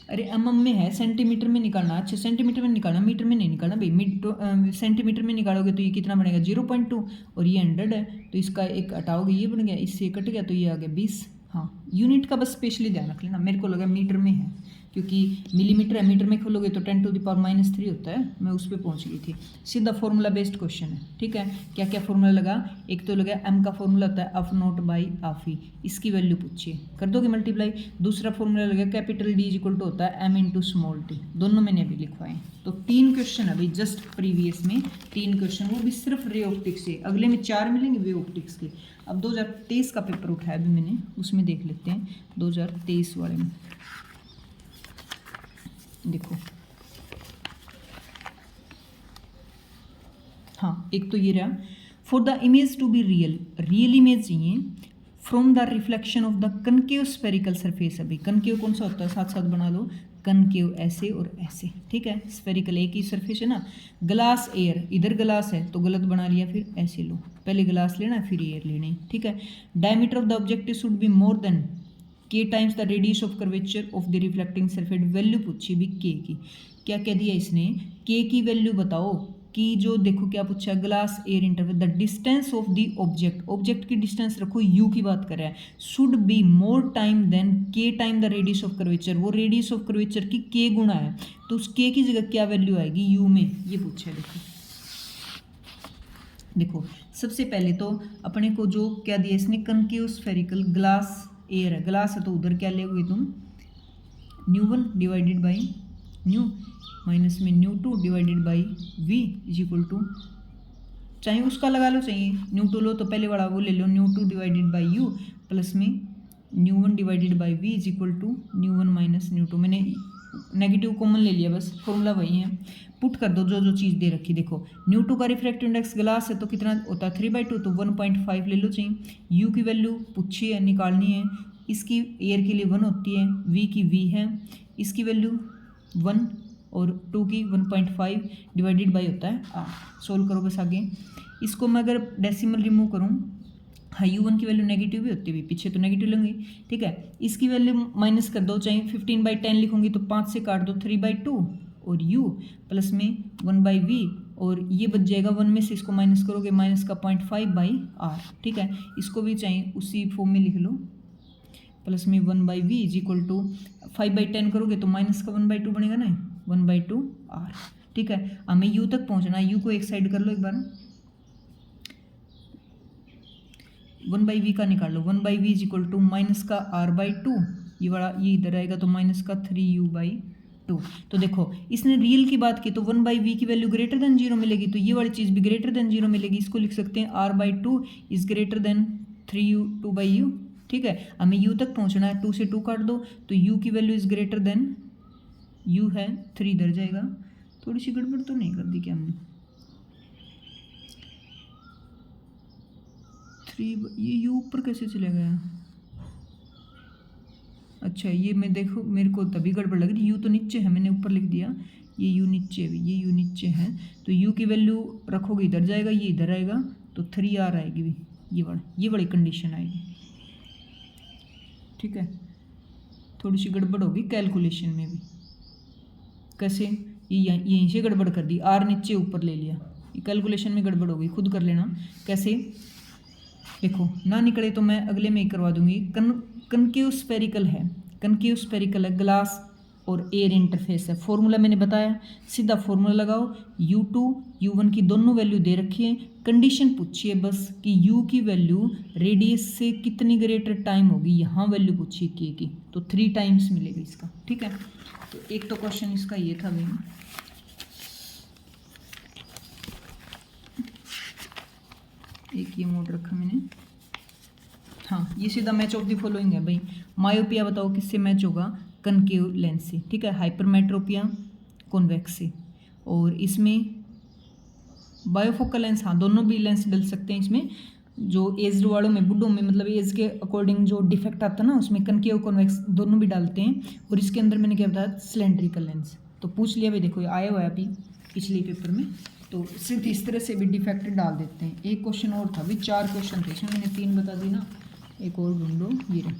अरे mm में है, सेंटीमीटर में निकालना, अच्छा सेंटीमीटर में निकालना, मीटर में नहीं निकालना भाई, सेंटीमीटर में निकालोगे तो ये कितना बनेगा 0.2 और ये 100 है तो इसका एक हटाओगे ये बन गया, इससे कट गया तो ये आ गया 20। हाँ यूनिट का बस स्पेशली ध्यान रख लेना, मेरे को लगा मीटर में है क्योंकि मिलीमीटर है, मीटर में खोलोगे तो 10⁻³ होता है, मैं उस पर पहुंच गई थी। सीधा फॉर्मूला बेस्ड क्वेश्चन है, ठीक है। क्या क्या फॉर्मूला लगा, एक तो लगा m का फॉर्मूला होता है F0/F, इसकी वैल्यू पूछिए, कर दोगे मल्टीप्लाई। दूसरा फॉर्मूला लगा कैपिटल D = होता है m × स्मॉल t, दोनों मैंने अभी लिखवाए। तो 3 क्वेश्चन अभी जस्ट प्रीवियस में 3 क्वेश्चन, वो भी सिर्फ रे ऑप्टिक्स से, अगले में 4 मिलेंगे वे ऑप्टिक्स के। अब 2023 का पेपर उठाया अभी मैंने, उसमें देख लेते हैं 2023 वाले में, देखो हाँ एक तो ये रहा, for the image to be real, real image चाहिए from the reflection of the concave spherical surface. अभी कनकेव कौन सा होता है, साथ साथ बना लो, कनकेव ऐसे और ऐसे, ठीक है, स्फेरिकल एक ही सरफेस है ना। ग्लास एयर, इधर ग्लास है तो गलत बना लिया, फिर ऐसे लो, पहले ग्लास लेना फिर एयर लेनी, ठीक है। Diameter of the objective should be more than k times the radius of curvature of the reflecting surface, value पूछी भी k की, क्या कह दिया इसने, k की वैल्यू बताओ कि जो देखो क्या पूछा, glass air interval, the distance of the object, object की डिस्टेंस रखो u की बात कर रहा है, should be more time than k time the radius of curvature, वो रेडियस ऑफ कर्वेचर की k गुना है तो उस k की जगह क्या वैल्यू आएगी u में, ये पूछा है। देखो देखो सबसे पहले तो अपने को जो क्या दिया इसने, कनकेव स्फेरिकल ग्लास एयर है, ग्लास है तो उधर क्या लोगे तुम, ν1 डिवाइडेड बाई न्यू माइनस में ν2 divided by v is equal to, चाहे उसका लगा लो चाहे ν2 लो तो पहले वाला वो ले लो, ν2 डिवाइडेड बाई u प्लस में ν1 divided by v is equal to ν1 minus ν2। मैंने नेगेटिव कॉमन ले लिया, बस फॉर्मूला वही है, पुट कर दो जो जो चीज़ दे रखी। देखो ν2 का रिफ्रैक्टिव इंडेक्स ग्लास है तो कितना होता है 3/2, तो 1.5 ले लो चाहिए। u की वैल्यू पूछी है, निकालनी है, इसकी एयर के लिए 1 होती है, v की v है, इसकी वैल्यू 1 और 2 की 1.5 डिवाइडेड बाई होता है r। सोल्व करो बस आगे। इसको मैं अगर डेसिमल रिमूव करूँ, हाँ u1 की वैल्यू नेगेटिव भी होती है, पीछे तो नेगेटिव लेंगे, ठीक है। इसकी वैल्यू माइनस कर दो, चाहे 15/10 लिखूंगी तो 5 से काट दो 3/2 और u प्लस में 1/v, और ये बच जाएगा 1 में से इसको माइनस करोगे माइनस का 0.5/r, ठीक है। इसको भी चाहे उसी फॉर्म में लिख लो, प्लस में 1/v इज इक्वल टू 5/10 करोगे तो माइनस का 1/2 बनेगा ना, 1/2r, ठीक है। हमें u तक पहुंचना है, u को एक साइड कर लो एक बार, 1/v का निकाल लो, 1/v is equal to minus का r/2, ये बड़ा ये इधर आएगा तो माइनस का 3u/2। तो देखो इसने रियल की बात की तो 1/v की वैल्यू ग्रेटर देन 0 मिलेगी, तो ये वाली चीज़ भी ग्रेटर देन 0 मिलेगी। इसको लिख सकते हैं r/2 is greater then 2/u, ठीक है। हमें u तक पहुंचना है, 2 से 2 काट दो तो u की value is greater then, u है 3 इधर जाएगा, थोड़ी सी गड़बड़ तो नहीं कर दी क्या हमने, 3 ये u ऊपर कैसे चले गया, अच्छा ये मैं देखो मेरे को तभी गड़बड़ लग रही, u तो नीचे है, मैंने ऊपर लिख दिया, ये u नीचे है, ये u नीचे है, तो u की वैल्यू रखोगे इधर जाएगा, ये इधर आएगा तो 3r आएगी भी, ये बड़ी कंडीशन आएगी, ठीक है। थोड़ी सी गड़बड़ होगी कैलकुलेशन में भी, कैसे ये यहीं से गड़बड़ कर दी, r नीचे ऊपर ले लिया, ये कैलकुलेशन में गड़बड़ होगी, खुद कर लेना कैसे। देखो ना निकले तो मैं अगले में ही करवा दूंगी। कनकेव स्फेरिकल है, कनकेव स्फेरिकल है, ग्लास और एयर इंटरफेस है। फॉर्मूला मैंने बताया, सीधा फॉर्मूला लगाओ, u2 u1 की दोनों वैल्यू दे रखी है, कंडीशन पूछी है बस कि u की वैल्यू रेडियस से कितनी ग्रेटर टाइम होगी, यहाँ वैल्यू पूछी k की, तो 3 टाइम्स मिलेगा इसका, ठीक है। तो एक तो क्वेश्चन इसका ये था भाई, एक ये मोड रखा मैंने, हाँ ये सीधा मैच ऑफ द फॉलोइंग है भाई। मायोपिया बताओ किससे मैच होगा, कनकेव लेंस से, ठीक है। हाइपरमेट्रोपिया कॉन्वेक्स से, और इसमें बायोफोकल लेंस, हाँ दोनों भी लेंस डल सकते हैं इसमें, जो एज्ड वालों में, बुढ़ों में, मतलब एज के अकॉर्डिंग जो डिफेक्ट आता है ना उसमें कनकेव कॉन्वेक्स दोनों भी डालते हैं। और इसके अंदर मैंने क्या बताया, सिलेंड्रिकल लेंस, तो पूछ लिया भाई, देखो आया हुआ है अभी पिछले पेपर में, तो सिर्फ इस तरह से भी डिफेक्ट डाल देते हैं। एक क्वेश्चन और था, भी 4 क्वेश्चन थे इसमें, मैंने 3 बता दी ना, एक और ढूंढो, ये रहे,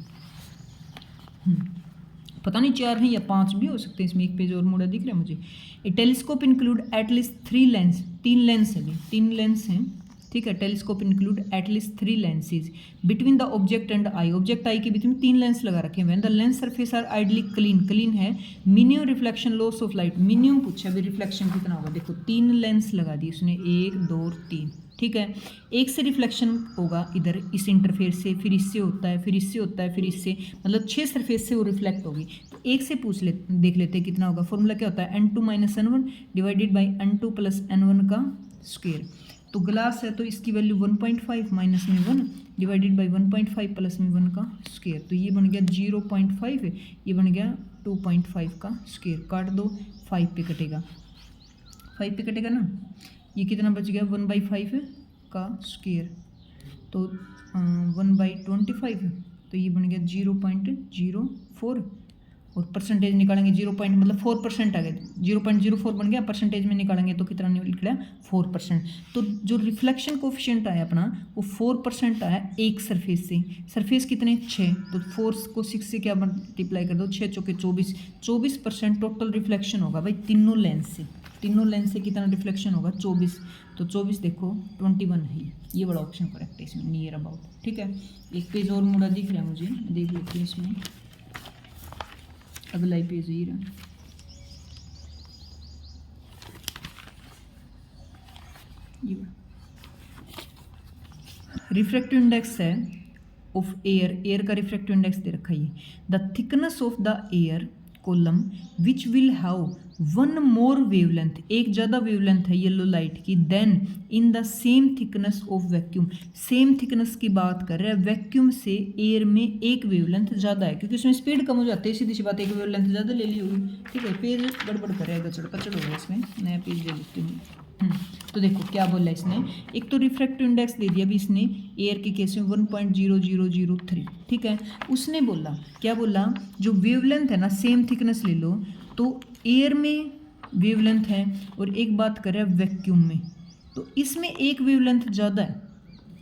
पता नहीं 4 हैं या 5 भी हो सकते हैं, इसमें एक पेज और मोड़ा दिख रहा है मुझे। A telescope include at least 3 lens, 3 lens है, 3 लेंस हैं, ठीक है। Telescope include at least 3 lenses between the object and eye, object eye के बीच में 3 लेंस लगा रखे हैं। When the lens surface are ideally clean, clean है, minimum reflection loss of light, minimum पूछा अभी रिफ्लेक्शन कितना होगा, देखो 3 लेंस लगा दी उसने, 1 2 3, ठीक है। एक से रिफ्लेक्शन होगा इधर इस इंटरफेस से, फिर इससे होता है, फिर इससे होता है, फिर इससे, मतलब 6 सरफेस से वो रिफ्लेक्ट होगी। तो एक से देख लेते हैं कितना होगा। फॉर्मूला क्या होता है, n2 - n1 divided by n2 + n1 का स्क्वायर। तो ग्लास है तो इसकी वैल्यू 1.5 माइनस में 1 डिवाइडेड बाई 1.5 प्लस में 1 का स्क्वायर, तो ये बन गया 0.5 है, ये बन गया 2.5 का स्क्वायर, काट दो 5 पे कटेगा, 5 पे कटेगा ना, ये कितना बच गया 1/5 का स्क्वायर, तो 1/25 है, तो ये बन गया 0.04, और परसेंटेज निकालेंगे 0. मतलब 4% आ गया, 0.04 बन गया, परसेंटेज में निकालेंगे तो कितना निकला 4%। तो जो रिफ्लेक्शन कोफिशिएंट आया अपना वो 4% आया एक सरफेस से, सरफेस कितने 6, तो 4 को 6 से क्या मल्टीप्लाई कर दो, 6 चौके 24, 24% टोटल रिफ्लेक्शन होगा भाई तीनों लेंस से, तीनों लेंस से कितना रिफ्लेक्शन होगा 24, तो 24 देखो 21 है, ये बड़ा ऑप्शन करेक्ट है इसमें, नियर अबाउट, ठीक है। एक पेज और मुड़ा दिख रहा है मुझे, देख लेते हैं इसमें, अगला ही पेज ही रहा, ये रिफ्रैक्टिव इंडेक्स है ऑफ एयर का रिफ्रैक्टिव इंडेक्स दे रखा है the thickness of the air column which will have one more wavelength, एक ज़्यादा वेवलेंथ है येलो लाइट की than in the same thickness of vacuum. Same thickness की बात कर रहे हैं, वैक्यूम से एयर में एक वेवलेंथ ज़्यादा है क्योंकि उसमें स्पीड कम हो जाती है, सीधी सी बात, एक वेवलेंथ ज़्यादा ले ली होगी। ठीक है, पेज गड़बड़ करेगा, गचड़ पचड़ होगा, इसमें नया पेज ले लेती हूँ। तो देखो क्या बोला इसने, एक तो रिफ्रैक्टिव इंडेक्स दे दिया अभी इसने एयर के केस में 1.0003। ठीक है, उसने बोला क्या बोला, जो वेवलेंथ है ना सेम थिकनेस ले लो, तो एयर में वेवलेंथ है और एक बात करें वैक्यूम में, तो इसमें एक वेवलेंथ ज़्यादा है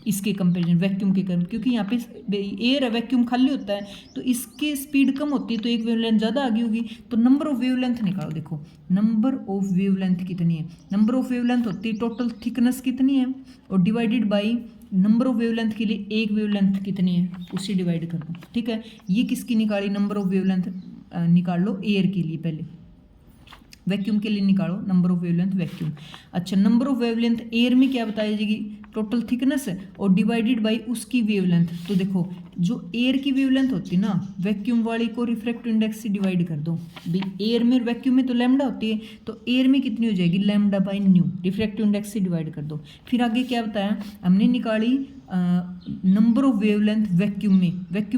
इसके कंपेरिजन वैक्यूम के कंपेरिजन, क्योंकि यहाँ पे एयर है वैक्यूम खाली होता है तो इसकी स्पीड कम होती है तो एक वेवलेंथ ज़्यादा आ गई होगी। तो नंबर ऑफ वेवलेंथ निकालो, देखो नंबर ऑफ वेवलेंथ कितनी है, नंबर ऑफ वेवलेंथ होती है टोटल थिकनेस कितनी है और divided by number of wavelength के लिए एक वेवलेंथ कितनी है उससे डिवाइड कर दो। ठीक है, ये किसकी निकाली, नंबर ऑफ वेवलेंथ निकाल लो एयर के लिए, पहले वैक्यूम के लिए निकालो नंबर ऑफ वेवलेंथ वैक्यूम। अच्छा, नंबर ऑफ वेवलेंथ एयर में क्या बताई जाएगी, टोटल थिकनेस और डिवाइडेड बाय उसकी वेवलेंथ। तो देखो जो एयर की वेवलेंथ होती है ना वैक्यूम वाली को रिफ्रैक्टिव इंडेक्स से डिवाइड कर दो भाई, एयर में वैक्यूम में तो लैम्डा होती है तो एयर में कितनी हो जाएगी lambda by new, refractive index से डिवाइड कर दो। फिर आगे क्या बताया हमने, निकाली नंबर ऑफ वेवलेंथ वैक्यूम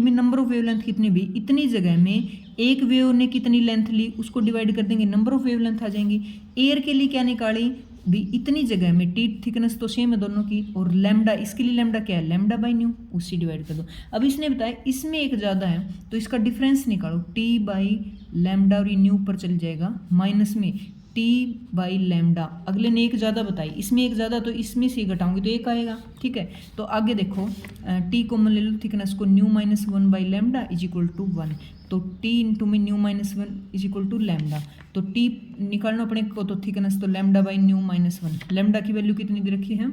में नंबर ऑफ वेवलेंथ कितनी भी, इतनी जगह में एक वेव ने कितनी लेंथ ली उसको डिवाइड कर देंगे, नंबर ऑफ वेवलेंथ आ जाएंगी। एयर के लिए क्या निकाली भी, इतनी जगह में टी थिकनेस तो सेम है दोनों की, और लैम्डा, इसके लिए लैम्डा क्या है लैम्डा बाई न्यू, उससे डिवाइड कर दो। अब इसने बताया इसमें एक ज़्यादा है तो इसका डिफरेंस निकालो, टी बाई लैम्डा और ये न्यू पर चल जाएगा माइनस में टी बाई लैम्डा, अगले ने एक ज़्यादा बताई, इसमें एक ज़्यादा तो इसमें से घटाऊंगी तो एक आएगा। ठीक है, तो आगे देखो टी कॉमन ले लो थिकनेस को, mu minus 1 by lambda is equal to 1, तो टी इंटू में mu minus 1 is equal to lambda, तो टी निकालना अपने को तो थिकनेस तो lambda by mu minus 1, lambda की वैल्यू कितनी दे रखी है,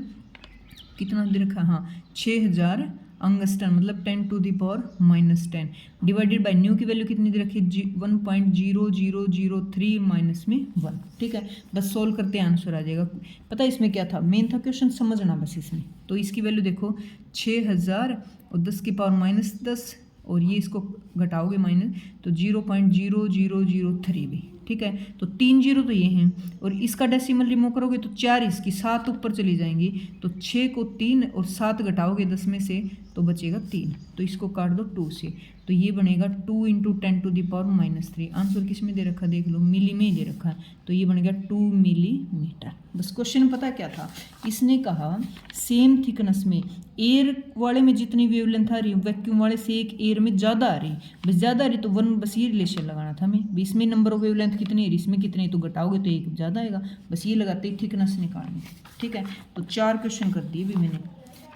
कितना दे रखा है, हाँ 6000 अंगस्टन मतलब 10⁻⁻10 डिवाइडेड बाय न्यू की वैल्यू कितनी दे रखी है 1.0003 माइनस में 1। ठीक है, बस सोल्व करते हैं आंसर आ जाएगा। पता है इसमें क्या था, मेन था क्वेश्चन समझना बस इसमें। तो इसकी वैल्यू देखो 6000 और 10⁻−10 और ये इसको घटाओगे माइनस तो 0.0003 भी। ठीक है, तो 3 जीरो तो ये हैं और इसका डेसिमल रिमूव करोगे तो 4 इसकी 7 ऊपर चली जाएंगी, तो 6 को 3 और 7 घटाओगे 10 में से तो बचेगा 3, तो इसको काट दो 2 से, तो ये बनेगा 2 इंटू 10⁻⁻3। आंसर किस में दे रखा देख लो, मिली में ही दे रखा है, तो ये बन गया 2 मिलीमीटर। बस क्वेश्चन पता क्या था, इसने कहा सेम थिकनेस में एयर वाले में जितनी वेवलेंथ आ रही है वैक्यूम वाले से एक एयर में ज़्यादा आ रही, बस ज़्यादा आ रही तो 1, बस ये रिलेशन लगाना था हमें, इसमें नंबर ऑफ वेवलेंथ कितनी है इसमें कितनी, तो घटाओगे तो एक ज़्यादा आएगा, बस ये लगाते ही थिकनेस निकालनी। ठीक है, तो 4 क्वेश्चन कर दिए भी मैंने,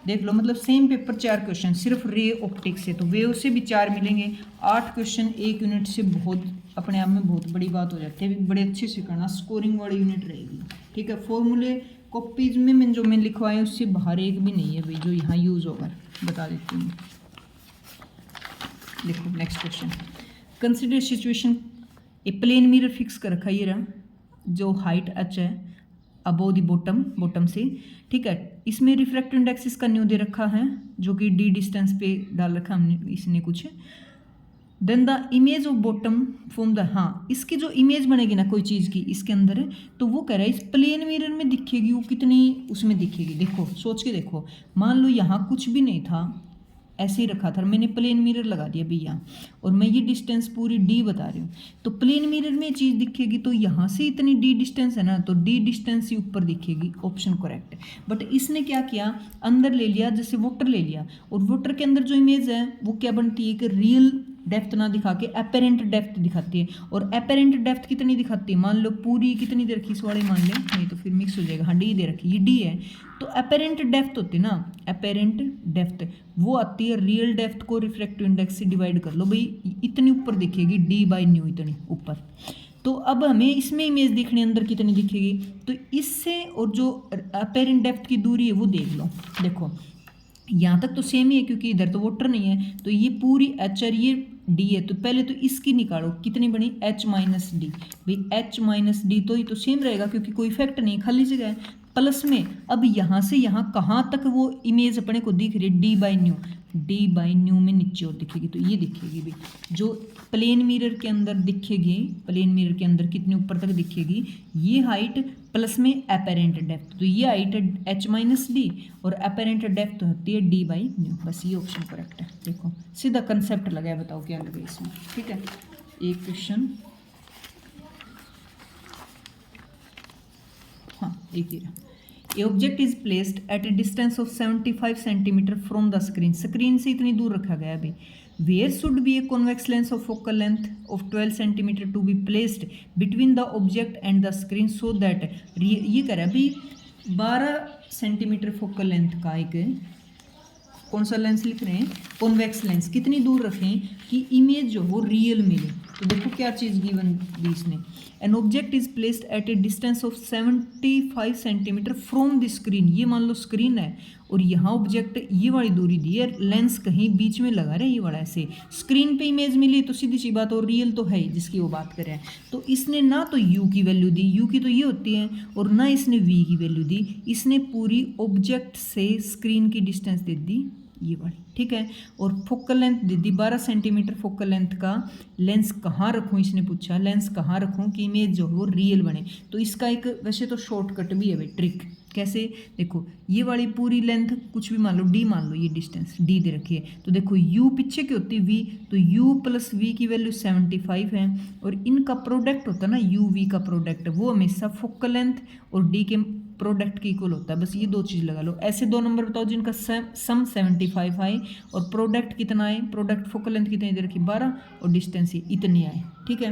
देख लो मतलब सेम पेपर 4 क्वेश्चन सिर्फ रे ऑप्टिक्स से, तो वेव से भी 4 मिलेंगे, 8 क्वेश्चन 1 यूनिट से, बहुत अपने आप में बहुत बड़ी बात हो जाती है, बड़े अच्छे से करना, स्कोरिंग वाली यूनिट रहेगी। ठीक है, फॉर्मूले कॉपीज में जो मैं लिखवाए उससे बाहर एक भी नहीं है भाई जो यहाँ यूज़ होगा, बता देती हूँ। देखो next question, consider situation a plane mirror fix कर रखा ये रहा, जो हाइट h है अबो दी बॉटम से। ठीक है, इसमें रिफ्रैक्टिव इंडेक्स इसका न्यू दे रखा है जो कि d डिस्टेंस पे डाल रखा हमने इसने कुछ। Then the image of bottom from the, हाँ इसकी जो इमेज बनेगी ना कोई चीज़ की इसके अंदर, तो वो कह रहा है इस प्लेन मिरर में दिखेगी, वो कितनी उसमें दिखेगी। देखो सोच के देखो, मान लो यहाँ कुछ भी नहीं था ऐसे ही रखा था, मैंने प्लेन मिरर लगा दिया भैया और मैं ये डिस्टेंस पूरी d बता रही हूँ, तो प्लेन मिरर में चीज़ दिखेगी तो यहाँ से इतनी d डिस्टेंस है ना, तो d डिस्टेंस ही ऊपर दिखेगी, ऑप्शन करेक्ट है। बट इसने क्या किया, अंदर ले लिया, जैसे वाटर ले लिया, और वाटर के अंदर जो इमेज है वो क्या बनती है कि रियल डेप्थ ना दिखा के अपेरेंट डेप्थ दिखाती है, और अपेरेंट डेप्थ कितनी दिखाती है, मान लो पूरी कितनी दे रखी, इस वाले मान ले, नहीं तो फिर मिक्स हो जाएगा, हाँ d दे रखी, ये d है, तो अपेरेंट डेप्थ होती है ना, अपेरेंट डेप्थ वो आती है रियल डेप्थ को रिफ्रैक्टिव इंडेक्स से डिवाइड कर लो भाई, इतनी ऊपर दिखेगी d बाई न्यू, इतनी ऊपर। तो अब हमें इसमें इमेज देखने अंदर कितनी दिखेगी, तो इससे और जो अपेरेंट डेप्थ की दूरी है वो देख लो। देखो यहाँ तक तो सेम ही है क्योंकि इधर तो वाटर नहीं है, तो ये पूरी h और ये d है, तो पहले तो इसकी निकालो कितनी बनी h माइनस डी, भाई h माइनस डी तो ये तो सेम रहेगा क्योंकि कोई इफेक्ट नहीं, खाली जगह है। प्लस में अब यहाँ से यहाँ कहाँ तक वो इमेज अपने को दिख रही है, डी बाई न्यू में नीचे और दिखेगी, तो ये दिखेगी भी जो प्लेन मिरर के अंदर दिखेगी, प्लेन मिरर के अंदर कितने ऊपर तक दिखेगी, ये हाइट प्लस में अपेरेंट डेप्थ, तो ये हाइट है h माइनस डी और अपेरेंट डेप्थ होती है डी बाई न्यू। बस ये ऑप्शन करेक्ट है। देखो सीधा कंसेप्ट लगाया, बताओ क्या लगे इसमें। ठीक है, एक क्वेश्चन, हाँ एक ही रहा। A object is placed at a distance of 75 centimetre from the screen, screen से इतनी दूर रखा गया अभी। Where should be a convex lens of focal length of 12 centimetre to be placed between the object and the screen so that, ये कह रहा है अभी 12 सेंटीमीटर फोकल लेंथ का एक कौन सा लेंस लिख रहे हैं, कॉन्वेक्स लेंस, कितनी दूर रखें कि इमेज जो हो रियल मिले। तो देखो क्या चीज़ गिवन दी इसने, an object is placed at a distance of 75 centimetre from the screen, ये मान लो स्क्रीन है और यहाँ ऑब्जेक्ट ये वाली दूरी दी है, लेंस कहीं बीच में लगा रहे हैं, ये वाला ऐसे स्क्रीन पे इमेज मिली तो सीधी सी बात और रियल तो है ही जिसकी वो बात कर रहे हैं। तो इसने ना तो यू की वैल्यू दी, यू की तो ये होती है, और ना इसने वी की वैल्यू दी, इसने पूरी ऑब्जेक्ट से स्क्रीन की डिस्टेंस दे दी ये वाली। ठीक है, और फोकल लेंथ दे दी 12 सेंटीमीटर फोकल लेंथ का लेंस कहाँ रखूँ, इसने पूछा लेंस कहाँ रखूँ कि इमेज जो हो रियल बने। तो इसका एक वैसे तो शॉर्टकट भी है भाई, ट्रिक कैसे, देखो ये वाली पूरी लेंथ कुछ भी मान लो डी मान लो, ये डिस्टेंस डी दे रखी है, तो देखो u पीछे की होती है v, तो u प्लस वी की वैल्यू 75 है, और इनका प्रोडक्ट होता है ना u v का प्रोडक्ट, वो हमेशा फोकल लेंथ और d के प्रोडक्ट के इक्वल होता है। बस ये दो चीज़ लगा लो। ऐसे दो नंबर बताओ जिनका सम 75 आए और प्रोडक्ट कितना आए, प्रोडक्ट फोकल लेंथ कितनी दे रखी 12 और डिस्टेंस इतनी आए। ठीक है,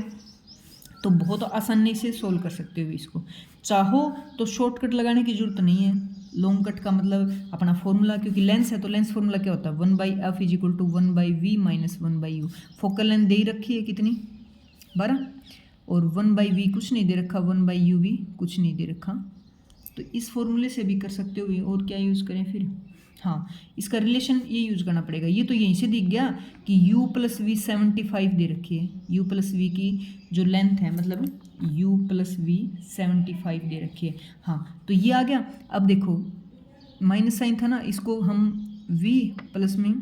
तो बहुत आसानी से सोल्व कर सकते हो इसको। चाहो तो शॉर्टकट लगाने की जरूरत नहीं है, लॉन्ग कट का मतलब अपना फॉर्मूला, क्योंकि लेंस है तो लेंस फॉर्मूला क्या होता है 1/f is equal to 1/v minus 1/u। Focal length दे ही रखी है कितनी 12, और 1/v कुछ नहीं दे रखा, 1/u भी कुछ नहीं दे रखा, तो इस फॉर्मूले से भी कर सकते हो। और क्या यूज़ करें फिर, हाँ इसका रिलेशन ये यूज़ करना पड़ेगा। ये तो यहीं से दिख गया कि u प्लस वी 75 दे रखी है, u प्लस वी की जो लेंथ है मतलब u प्लस वी 75 दे रखी है। हाँ तो ये आ गया। अब देखो माइनस साइन था ना, इसको हम v प्लस में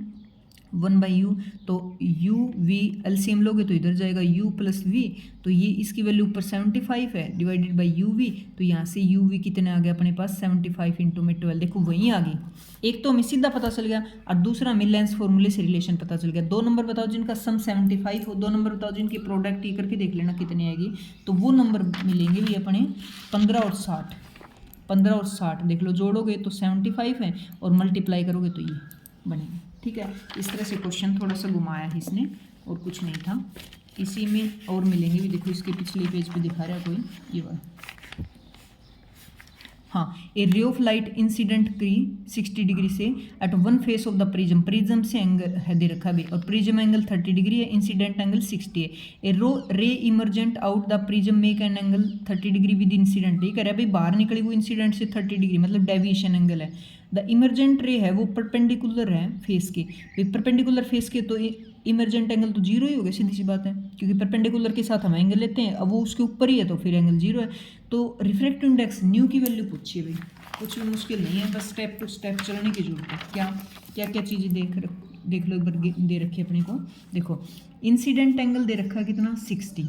1/u, तो u v एलसीएम लोगे तो इधर जाएगा u प्लस v, तो ये इसकी वैल्यू ऊपर 75 है डिवाइडेड बाई u v, तो यहाँ से u v कितने आ गया अपने पास 75 इंटू में 12, देखो वहीं आ गई। एक तो हमें सीधा पता चल गया और दूसरा हमें लेंस फॉर्मूले से रिलेशन पता चल गया। दो नंबर बताओ जिनका सम 75 हो, दो नंबर बताओ जिनकी प्रोडक्ट ये करके देख लेना कितनी आएगी, तो वो नंबर मिलेंगे भी अपने 15 और 60, 15 और 60 देख लो, जोड़ोगे तो 75 है और मल्टीप्लाई करोगे तो ये बनेगा। ठीक है, इस तरह से क्वेश्चन थोड़ा सा घुमाया है इसने और कुछ नहीं था। इसी में और मिलेंगे भी, देखो इसके पिछले पेज पे दिखा रहा है कोई ये वाला, हाँ ए रे ऑफ लाइट इंसिडेंट की 60 डिग्री से at one face of the prism, prism से एंगल है दे रखा भी, और प्रिज्म एंगल 30 डिग्री है, इंसिडेंट एंगल 60 है। A ray emergent out the prism make an angle 30 degree with incident, ये कह रहा है भाई बाहर निकली वो इंसिडेंट से 30 डिग्री मतलब डेविएशन एंगल है। द इमरजेंट रे है वो परपेंडिकुलर है फेस के, परपेंडिकुलर फेस के तो इमरजेंट एंगल तो जीरो ही हो गया, सीधी सी बात है, क्योंकि परपेंडिकुलर के साथ हम एंगल लेते हैं, अब वो उसके ऊपर ही है तो फिर एंगल जीरो है। तो रिफ्रैक्टिव इंडेक्स न्यू की वैल्यू पूछिए भाई, कुछ भी मुश्किल नहीं है, बस स्टेप टू स्टेप चलने की जरूरत है। क्या क्या क्या चीज़ें देख लो एक बार दे रखी है अपने को। देखो इंसिडेंट एंगल दे रखा है कितना 60,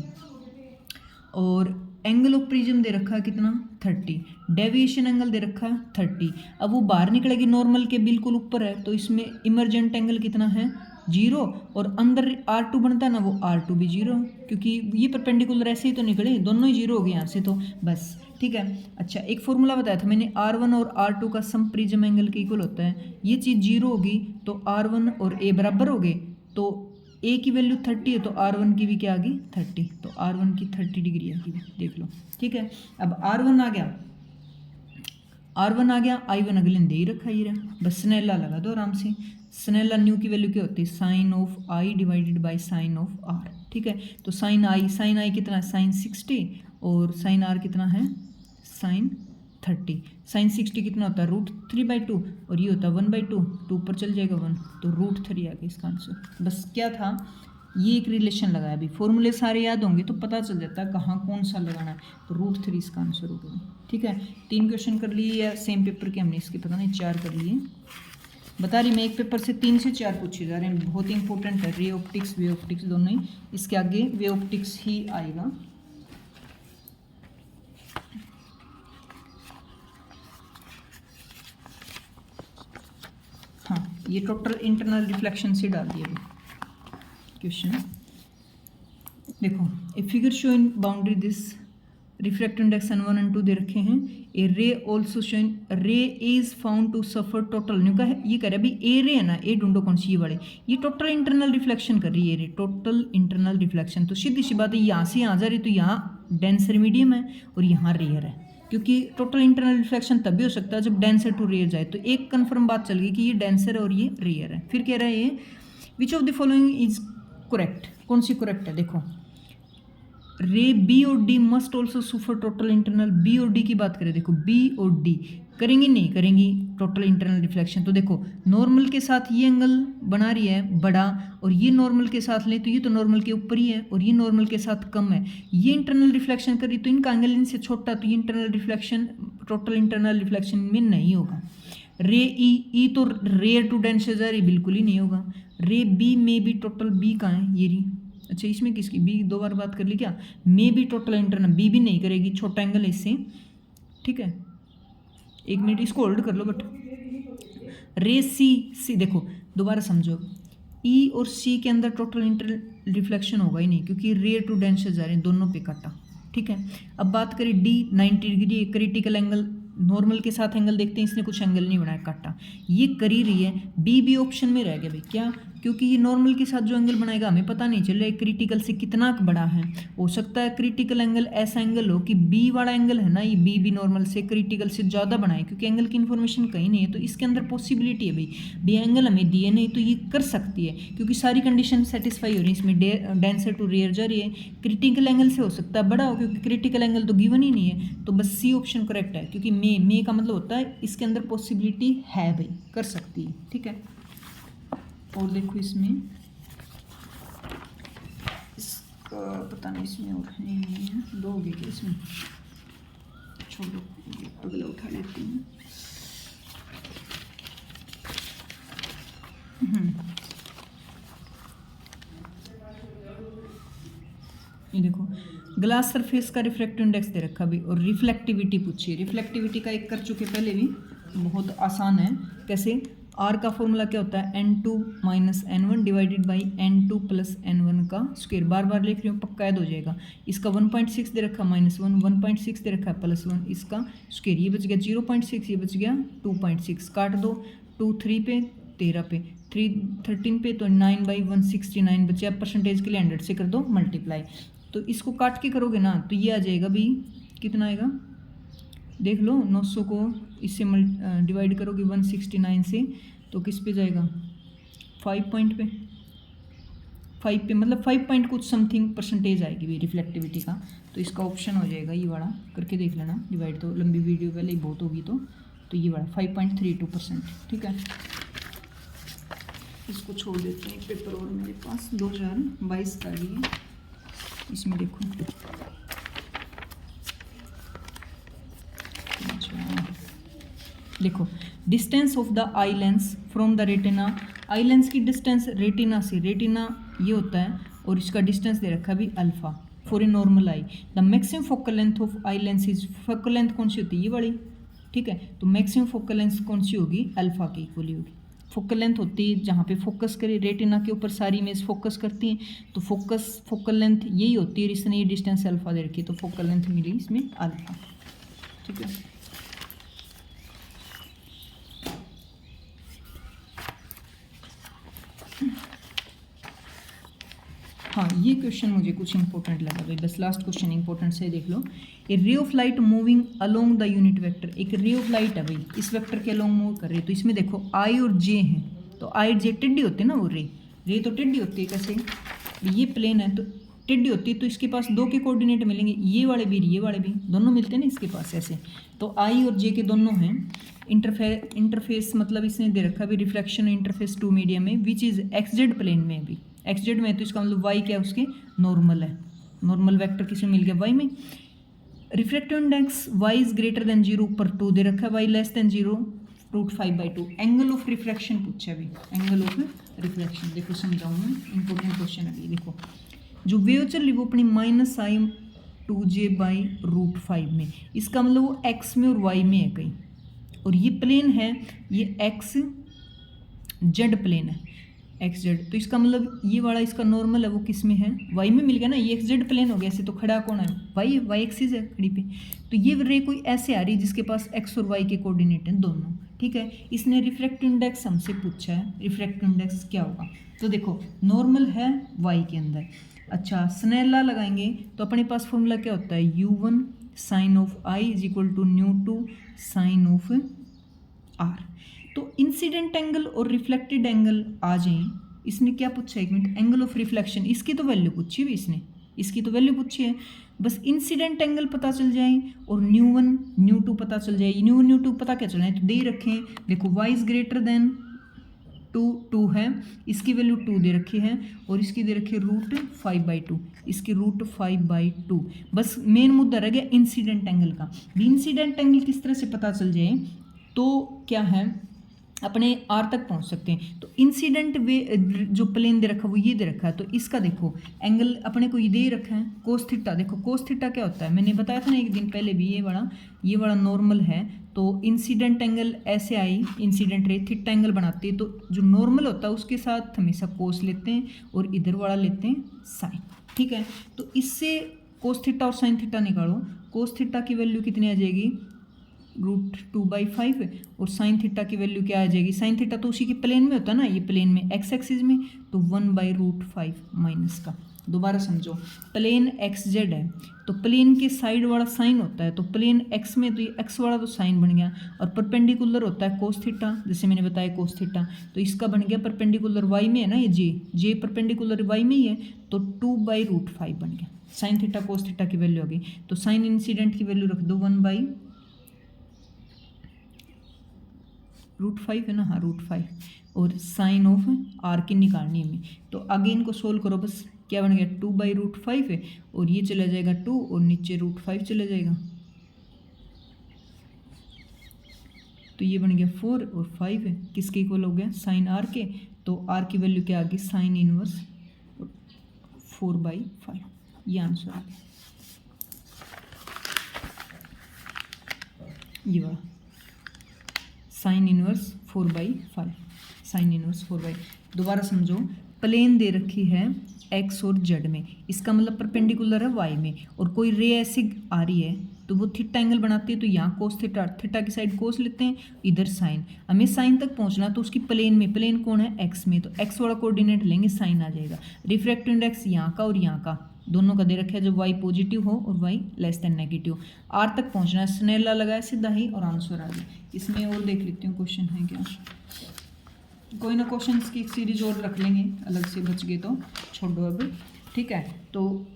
और एंगल ऑफ प्रिज्म दे रखा है कितना 30, डेविएशन एंगल दे रखा है 30। अब वो बाहर निकलेगी नॉर्मल के बिल्कुल ऊपर है, तो इसमें इमरजेंट एंगल कितना है 0, और अंदर R2 बनता है ना वो R2 भी 0, क्योंकि ये परपेंडिकुलर ऐसे ही तो निकले, दोनों ही 0 हो गए यहाँ से, तो बस ठीक है। अच्छा एक फॉर्मूला बताया था मैंने, R1 और R2 का सम प्रिज्म एंगल के इक्वल होता है, ये चीज़ 0 होगी तो R1 और A बराबर हो गए, तो A की वैल्यू 30 है तो R1 की भी क्या आ गई 30, तो R1 की 30 डिग्री आ गई, देख लो। ठीक है, अब R1 आ गया, R1 आ गया, I1 अगले दे ही रखा ही रहा, बस स्नेला लगा दो आराम से। स्नेला न्यू की वैल्यू क्या होती है sine of i divided by sine of r. ठीक है, तो साइन आई कितना है साइन 60, और साइन आर कितना है साइन 30। साइन 60 कितना होता है √3/2, और ये होता है 1/2, 2 ऊपर चल जाएगा 1, तो √3 आ गया इसका आंसर। बस क्या था ये एक रिलेशन लगाया। अभी फॉर्मूले सारे याद होंगे तो पता चल जाता है कहाँ कौन सा लगाना है। तो √3 इसका आंसर हो गया। ठीक है, 3 क्वेश्चन कर लिए या सेम पेपर के हमने इसके पता नहीं 4 कर लिए। बता रही मैं एक पेपर से 3 से 4 पूछे जा रहे हैं, बहुत इंपॉर्टेंट है। रे ऑप्टिक्स वे ऑप्टिक्स दोनों ही, इसके आगे वे ऑप्टिक्स ही आएगा। हाँ, ये टोटल इंटरनल रिफ्लेक्शन से डाल दिया क्वेश्चन। देखो, a figure show in boundary this refractive index N1 N2 दे रखे हैं। A ray also show in ray is found to suffer total nu का है, ये कह रहा है भाई ए रे है ना, ए ढूंढो कौन सी, ये वाले, ये टोटल इंटरनल रिफ्लेक्शन कर रही है रे, टोटल इंटरनल रिफ्लेक्शन। तो सीधी सी बात है, यहाँ से यहाँ जा रही तो यहाँ डेंसर मीडियम है और यहाँ रेयर है, क्योंकि टोटल इंटरनल रिफ्लेक्शन तभी हो सकता है जब डेंसर टू रेयर जाए। तो एक कन्फर्म बात चल गई कि ये डेंसर है और ये रेयर है। फिर कह रहा है ये which of the following is correct, कौन सी करेक्ट है। देखो, रे बी और डी मस्ट ऑल्सो सफर टोटल इंटरनल, बी और डी की बात करें, देखो बी और डी करेंगी नहीं करेंगी टोटल इंटरनल रिफ्लेक्शन। तो देखो नॉर्मल के साथ ये एंगल बना रही है बड़ा, और ये नॉर्मल के साथ ले तो ये तो नॉर्मल के ऊपर ही है और ये नॉर्मल के साथ कम है। ये इंटरनल रिफ्लेक्शन कर रही तो इनका एंगल इनसे छोटा, तो ये internal reflection total internal reflection में नहीं होगा। रे ई तो रेयर टू डेंसर जा रही, बिल्कुल ही नहीं होगा। रे बी में भी टोटल, बी कहाँ है, ये रही, अच्छा इसमें किसकी, बी दो बार बात कर ली क्या, मे भी टोटल इंटरनल, बी भी नहीं करेगी, छोटा एंगल है इससे। ठीक है, एक मिनट इसको होल्ड कर लो। बट रे सी देखो दोबारा समझो, ई और सी के अंदर टोटल इंटरनल रिफ्लेक्शन होगा ही नहीं, क्योंकि रेयर टू डेंसर जा रहे हैं, दोनों पे काटा। ठीक है, अब बात करें D 90 degree critical angle, normal के साथ एंगल देखते हैं, इसने कुछ एंगल नहीं बनाया, काटा, ये करी रही है। बी भी ऑप्शन में रह गया भाई, क्या, क्योंकि ये नॉर्मल के साथ जो एंगल बनाएगा हमें पता नहीं चल रहा है क्रिटिकल से कितना बड़ा है। हो सकता है क्रिटिकल एंगल ऐसा एंगल हो कि बी वाला एंगल है ना, ये बी भी नॉर्मल से क्रिटिकल से ज़्यादा बनाए, क्योंकि एंगल की इन्फॉर्मेशन कहीं नहीं है। तो इसके अंदर पॉसिबिलिटी है भाई, बी एंगल हमें दिए नहीं तो ये कर सकती है, क्योंकि सारी कंडीशन सेटिस्फाई हो रही है। इसमें डेंसर टू रेयर जा रही है, क्रिटिकल एंगल से हो सकता है बड़ा हो, क्योंकि क्रिटिकल एंगल तो गिवन ही नहीं है। तो बस सी ऑप्शन करेक्ट है, क्योंकि मे का मतलब होता है इसके अंदर पॉसिबिलिटी है भाई, कर सकती है। ठीक है, और देखो इसमें पता नहीं इसमें और नहीं है, दो हो गए क्या इसमें, छोड़ो अगला उठा लेते हैं। ये देखो ग्लास सरफेस का रिफ्रैक्टिव इंडेक्स दे रखा भी, और रिफ्लेक्टिविटी पूछी है। रिफ्लेक्टिविटी का एक कर चुके पहले भी, बहुत आसान है। कैसे, आर का फॉर्मूला क्या होता है, N2 minus N1 divided by N2 plus N1 का स्क्वायर। बार बार लिख रही हूँ, पक्का याद हो जाएगा। इसका 1.6 दे रखा -1, 1.6 दे रखा है +1, इसका स्क्वायर। ये बच गया 0.6, ये बच गया 2.6, काट दो, 2 3 पे 13 पे 3 13 पे, तो 9/169 बचा। परसेंटेज के लिए 100 से कर दो मल्टीप्लाई, तो इसको काट के करोगे ना तो ये आ जाएगा भाई, कितना आएगा देख लो, 900 को इससे डिवाइड करोगे 169 से, तो किस पे जाएगा, 5 पॉइंट पे, 5 पे, मतलब 5 पॉइंट कुछ समथिंग परसेंटेज आएगी भाई रिफ्लेक्टिविटी का। तो इसका ऑप्शन हो जाएगा ये वाला, करके देख लेना डिवाइड, तो लंबी वीडियो पहले ही बहुत होगी। तो ये वाला 5.32%। ठीक है, इसको छोड़ देते हैं। एक पेपर और मेरे पास 2022 का भी है, इसमें देखो देखो distance of the eye lens from the retina, eye lens की डिस्टेंस रेटिना से, रेटिना ये होता है और इसका डिस्टेंस दे रखा भी alpha for a normal I. The maximum focal length of eye lens is, focal length कौन सी होती है, ये वाली। ठीक है, तो मैक्सिमम फोकल लेंथ कौन सी होगी, अल्फा की इक्वली होगी। फोकल लेंथ होती है जहाँ पे फोकस करे, रेटिना के ऊपर सारी इमेज फोकस करती हैं, तो फोकल लेंथ यही होती है। इसने ये डिस्टेंस अल्फा दे रखी है, तो फोकल लेंथ मिली इसमें अल्फा। ठीक है, हाँ ये क्वेश्चन मुझे कुछ इंपॉर्टेंट लगा भाई, बस लास्ट क्वेश्चन इंपॉर्टेंट से देख लो। A ray of light moving along the unit vector, एक रे ऑफ लाइट है भाई, इस वेक्टर के अलोंग मूव कर रही है। तो इसमें देखो आई और जे हैं, तो आई और जे टेढ़ी होती है ना, वो रे तो टेढ़ी होती है। कैसे, ये प्लेन है तो टेढ़ी होती है, तो इसके पास दो के कोऑर्डिनेट मिलेंगे, ये वाले भी दोनों मिलते हैं ना इसके पास ऐसे। तो आई और जे के दोनों हैं। इंटरफेस मतलब इसने दे रखा भी रिफ्लेक्शन इंटरफेस टू मीडियम में, विच इज XZ प्लेन में भी, एक्स जेड में है तो इसका मतलब वाई क्या है, उसके नॉर्मल है, नॉर्मल वेक्टर किसमें मिल गया, वाई में। Refractive index y is greater than 0 ऊपर 2 दे रखा है, y less than 0 √5/2। Angle of refraction पूछा है अभी, एंगल ऑफ रिफ्रैक्शन देखो समझाऊँ मैं, इंपॉर्टेंट क्वेश्चन है ये। देखो जो वेव चल रही वो अपनी -sin2j/√5 में, इसका मतलब वो एक्स में और वाई में है कहीं, और ये प्लेन है, ये एक्स जेड प्लेन है, एक्स जेड, तो इसका मतलब ये वाला इसका नॉर्मल है वो किस में है, वाई में मिल गया ना, ये एक्स जेड प्लेन हो गया, ऐसे तो खड़ा कौन है, वाई एक्सिस है खड़ी पे। तो ये रे कोई ऐसे आ रही है जिसके पास एक्स और वाई के कोऑर्डिनेट हैं दोनों, ठीक है। इसने रिफ्रैक्टिव इंडेक्स हमसे पूछा है, रिफ्रैक्टिव इंडेक्स क्या होगा, तो देखो नॉर्मल है वाई के अंदर। अच्छा स्नेल लॉ लगाएंगे तो अपने पास फॉर्मूला क्या होता है, u1 sin of i is equal to 𝛎2 sin of r। तो इंसिडेंट एंगल और रिफ्लेक्टेड एंगल आ जाएं, इसने क्या पूछा है, एक मिनट, एंगल ऑफ रिफ्लेक्शन, इसकी तो वैल्यू पूछी है इसने, इसकी तो वैल्यू पूछी है, बस इंसिडेंट एंगल पता चल जाए और 𝛎1 𝛎2 पता चल जाए। 𝛎1 𝛎2 पता क्या चलना है, तो दे ही रखे, देखो y इज ग्रेटर देन 2 है, इसकी वैल्यू 2 दे रखी है, और इसकी दे रखी है √5/2, इसकी √5/2। बस मेन मुद्दा रह गया इंसिडेंट एंगल का। इंसिडेंट एंगल किस तरह से पता चल जाए, तो क्या है, अपने आर तक पहुंच सकते हैं। तो इंसिडेंट वे जो प्लेन दे रखा है वो ये दे रखा है, तो इसका देखो एंगल अपने को ये दे रखा है कोस थीटा। देखो कोस थीटा क्या होता है, मैंने बताया था ना एक दिन पहले भी, ये वाला नॉर्मल है, तो इंसिडेंट एंगल ऐसे आई, इंसिडेंट रे थीटा एंगल बनाती है, तो जो नॉर्मल होता है उसके साथ हमेशा कोस लेते हैं और इधर वाला लेते हैं साइन, ठीक है। तो इससे कोस थीटा और साइन थीटा निकालो, कोस थीटा की वैल्यू कितनी आ जाएगी, √2/5, और साइन थीटा की वैल्यू क्या आ जाएगी, साइन थीटा तो उसी के प्लेन में होता है ना, ये प्लेन में एक्स एक्सिस में, तो 1/√5 माइनस का। दोबारा समझो, प्लेन एक्स जेड है तो प्लेन के साइड वाला साइन होता है, तो प्लेन एक्स में तो ये एक्स वाला तो साइन बन गया, और परपेंडिकुलर होता है कोस थीटा, जैसे मैंने बताया कोस थीटा, तो इसका बन गया परपेंडिकुलर वाई में है ना, ये जे परपेंडिकुलर वाई में ही है, तो 2/√5 बन गया। साइन थीटा कोस थीटा की वैल्यू आ गई, तो साइन इंसिडेंट की वैल्यू रख दो 1/√5 है ना, हाँ √5, और साइन ऑफ आर की निकालनी है हमें, तो आगे इनको सोल्व करो, बस क्या बन गया 2/√5 है, और ये चला जाएगा 2 और नीचे √5 चला जाएगा, तो ये बन गया 4 और 5 है, किसके इक्वल हो गया, साइन आर के, तो आर की वैल्यू क्या आ गई, साइन इनवर्स 4/5, ये आंसर आ गया, ये वाला साइन इनवर्स 4/5, साइन इनवर्स 4/5। दोबारा समझो, प्लेन दे रखी है एक्स और जेड में, इसका मतलब परपेंडिकुलर है वाई में, और कोई रे ऐसी आ रही है तो वो थीटा एंगल बनाती है, तो यहाँ कोस थीटा, थीटा की साइड कोस लेते हैं, इधर साइन, हमें साइन तक पहुँचना, तो उसकी प्लेन में, प्लेन कौन है एक्स में, तो एक्स वाला कोऑर्डिनेट लेंगे, साइन आ जाएगा। रिफ्रैक्टिव इंडेक्स यहाँ का और यहाँ का दोनों का दे रखा है, जब वाई पॉजिटिव हो और y less than negative. R तक पहुँचना है, स्नेल लॉ लगाया सीधा ही, और आंसर आ गया। इसमें और देख लेती हूँ क्वेश्चन है क्या, कोई ना क्वेश्चन की एक सीरीज और रख लेंगे अलग से, बच गए तो छोड़ो अब, ठीक है। तो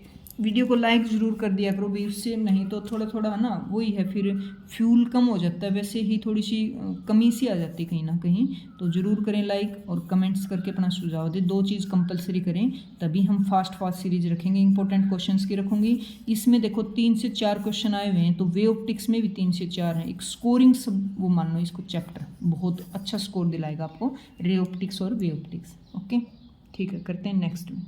वीडियो को लाइक ज़रूर कर दिया करो भी, उससे नहीं तो थोड़ा थोड़ा है ना, वही है फिर फ्यूल कम हो जाता है, वैसे ही थोड़ी सी कमी सी आ जाती है कहीं ना कहीं, तो ज़रूर करें लाइक, और कमेंट्स करके अपना सुझाव दें, 2 चीज़ कंपलसरी करें, तभी हम फास्ट सीरीज रखेंगे। इंपॉर्टेंट क्वेश्चंस की रखूँगी, इसमें देखो 3 से 4 क्वेश्चन आए हुए हैं, तो वे ऑप्टिक्स में भी 3 से 4 हैं। एक स्कोरिंग सब वो मान लो, इसको चैप्टर बहुत अच्छा स्कोर दिलाएगा आपको, रे ऑप्टिक्स और वे ऑप्टिक्स। ओके ठीक है, करते हैं नेक्स्ट में।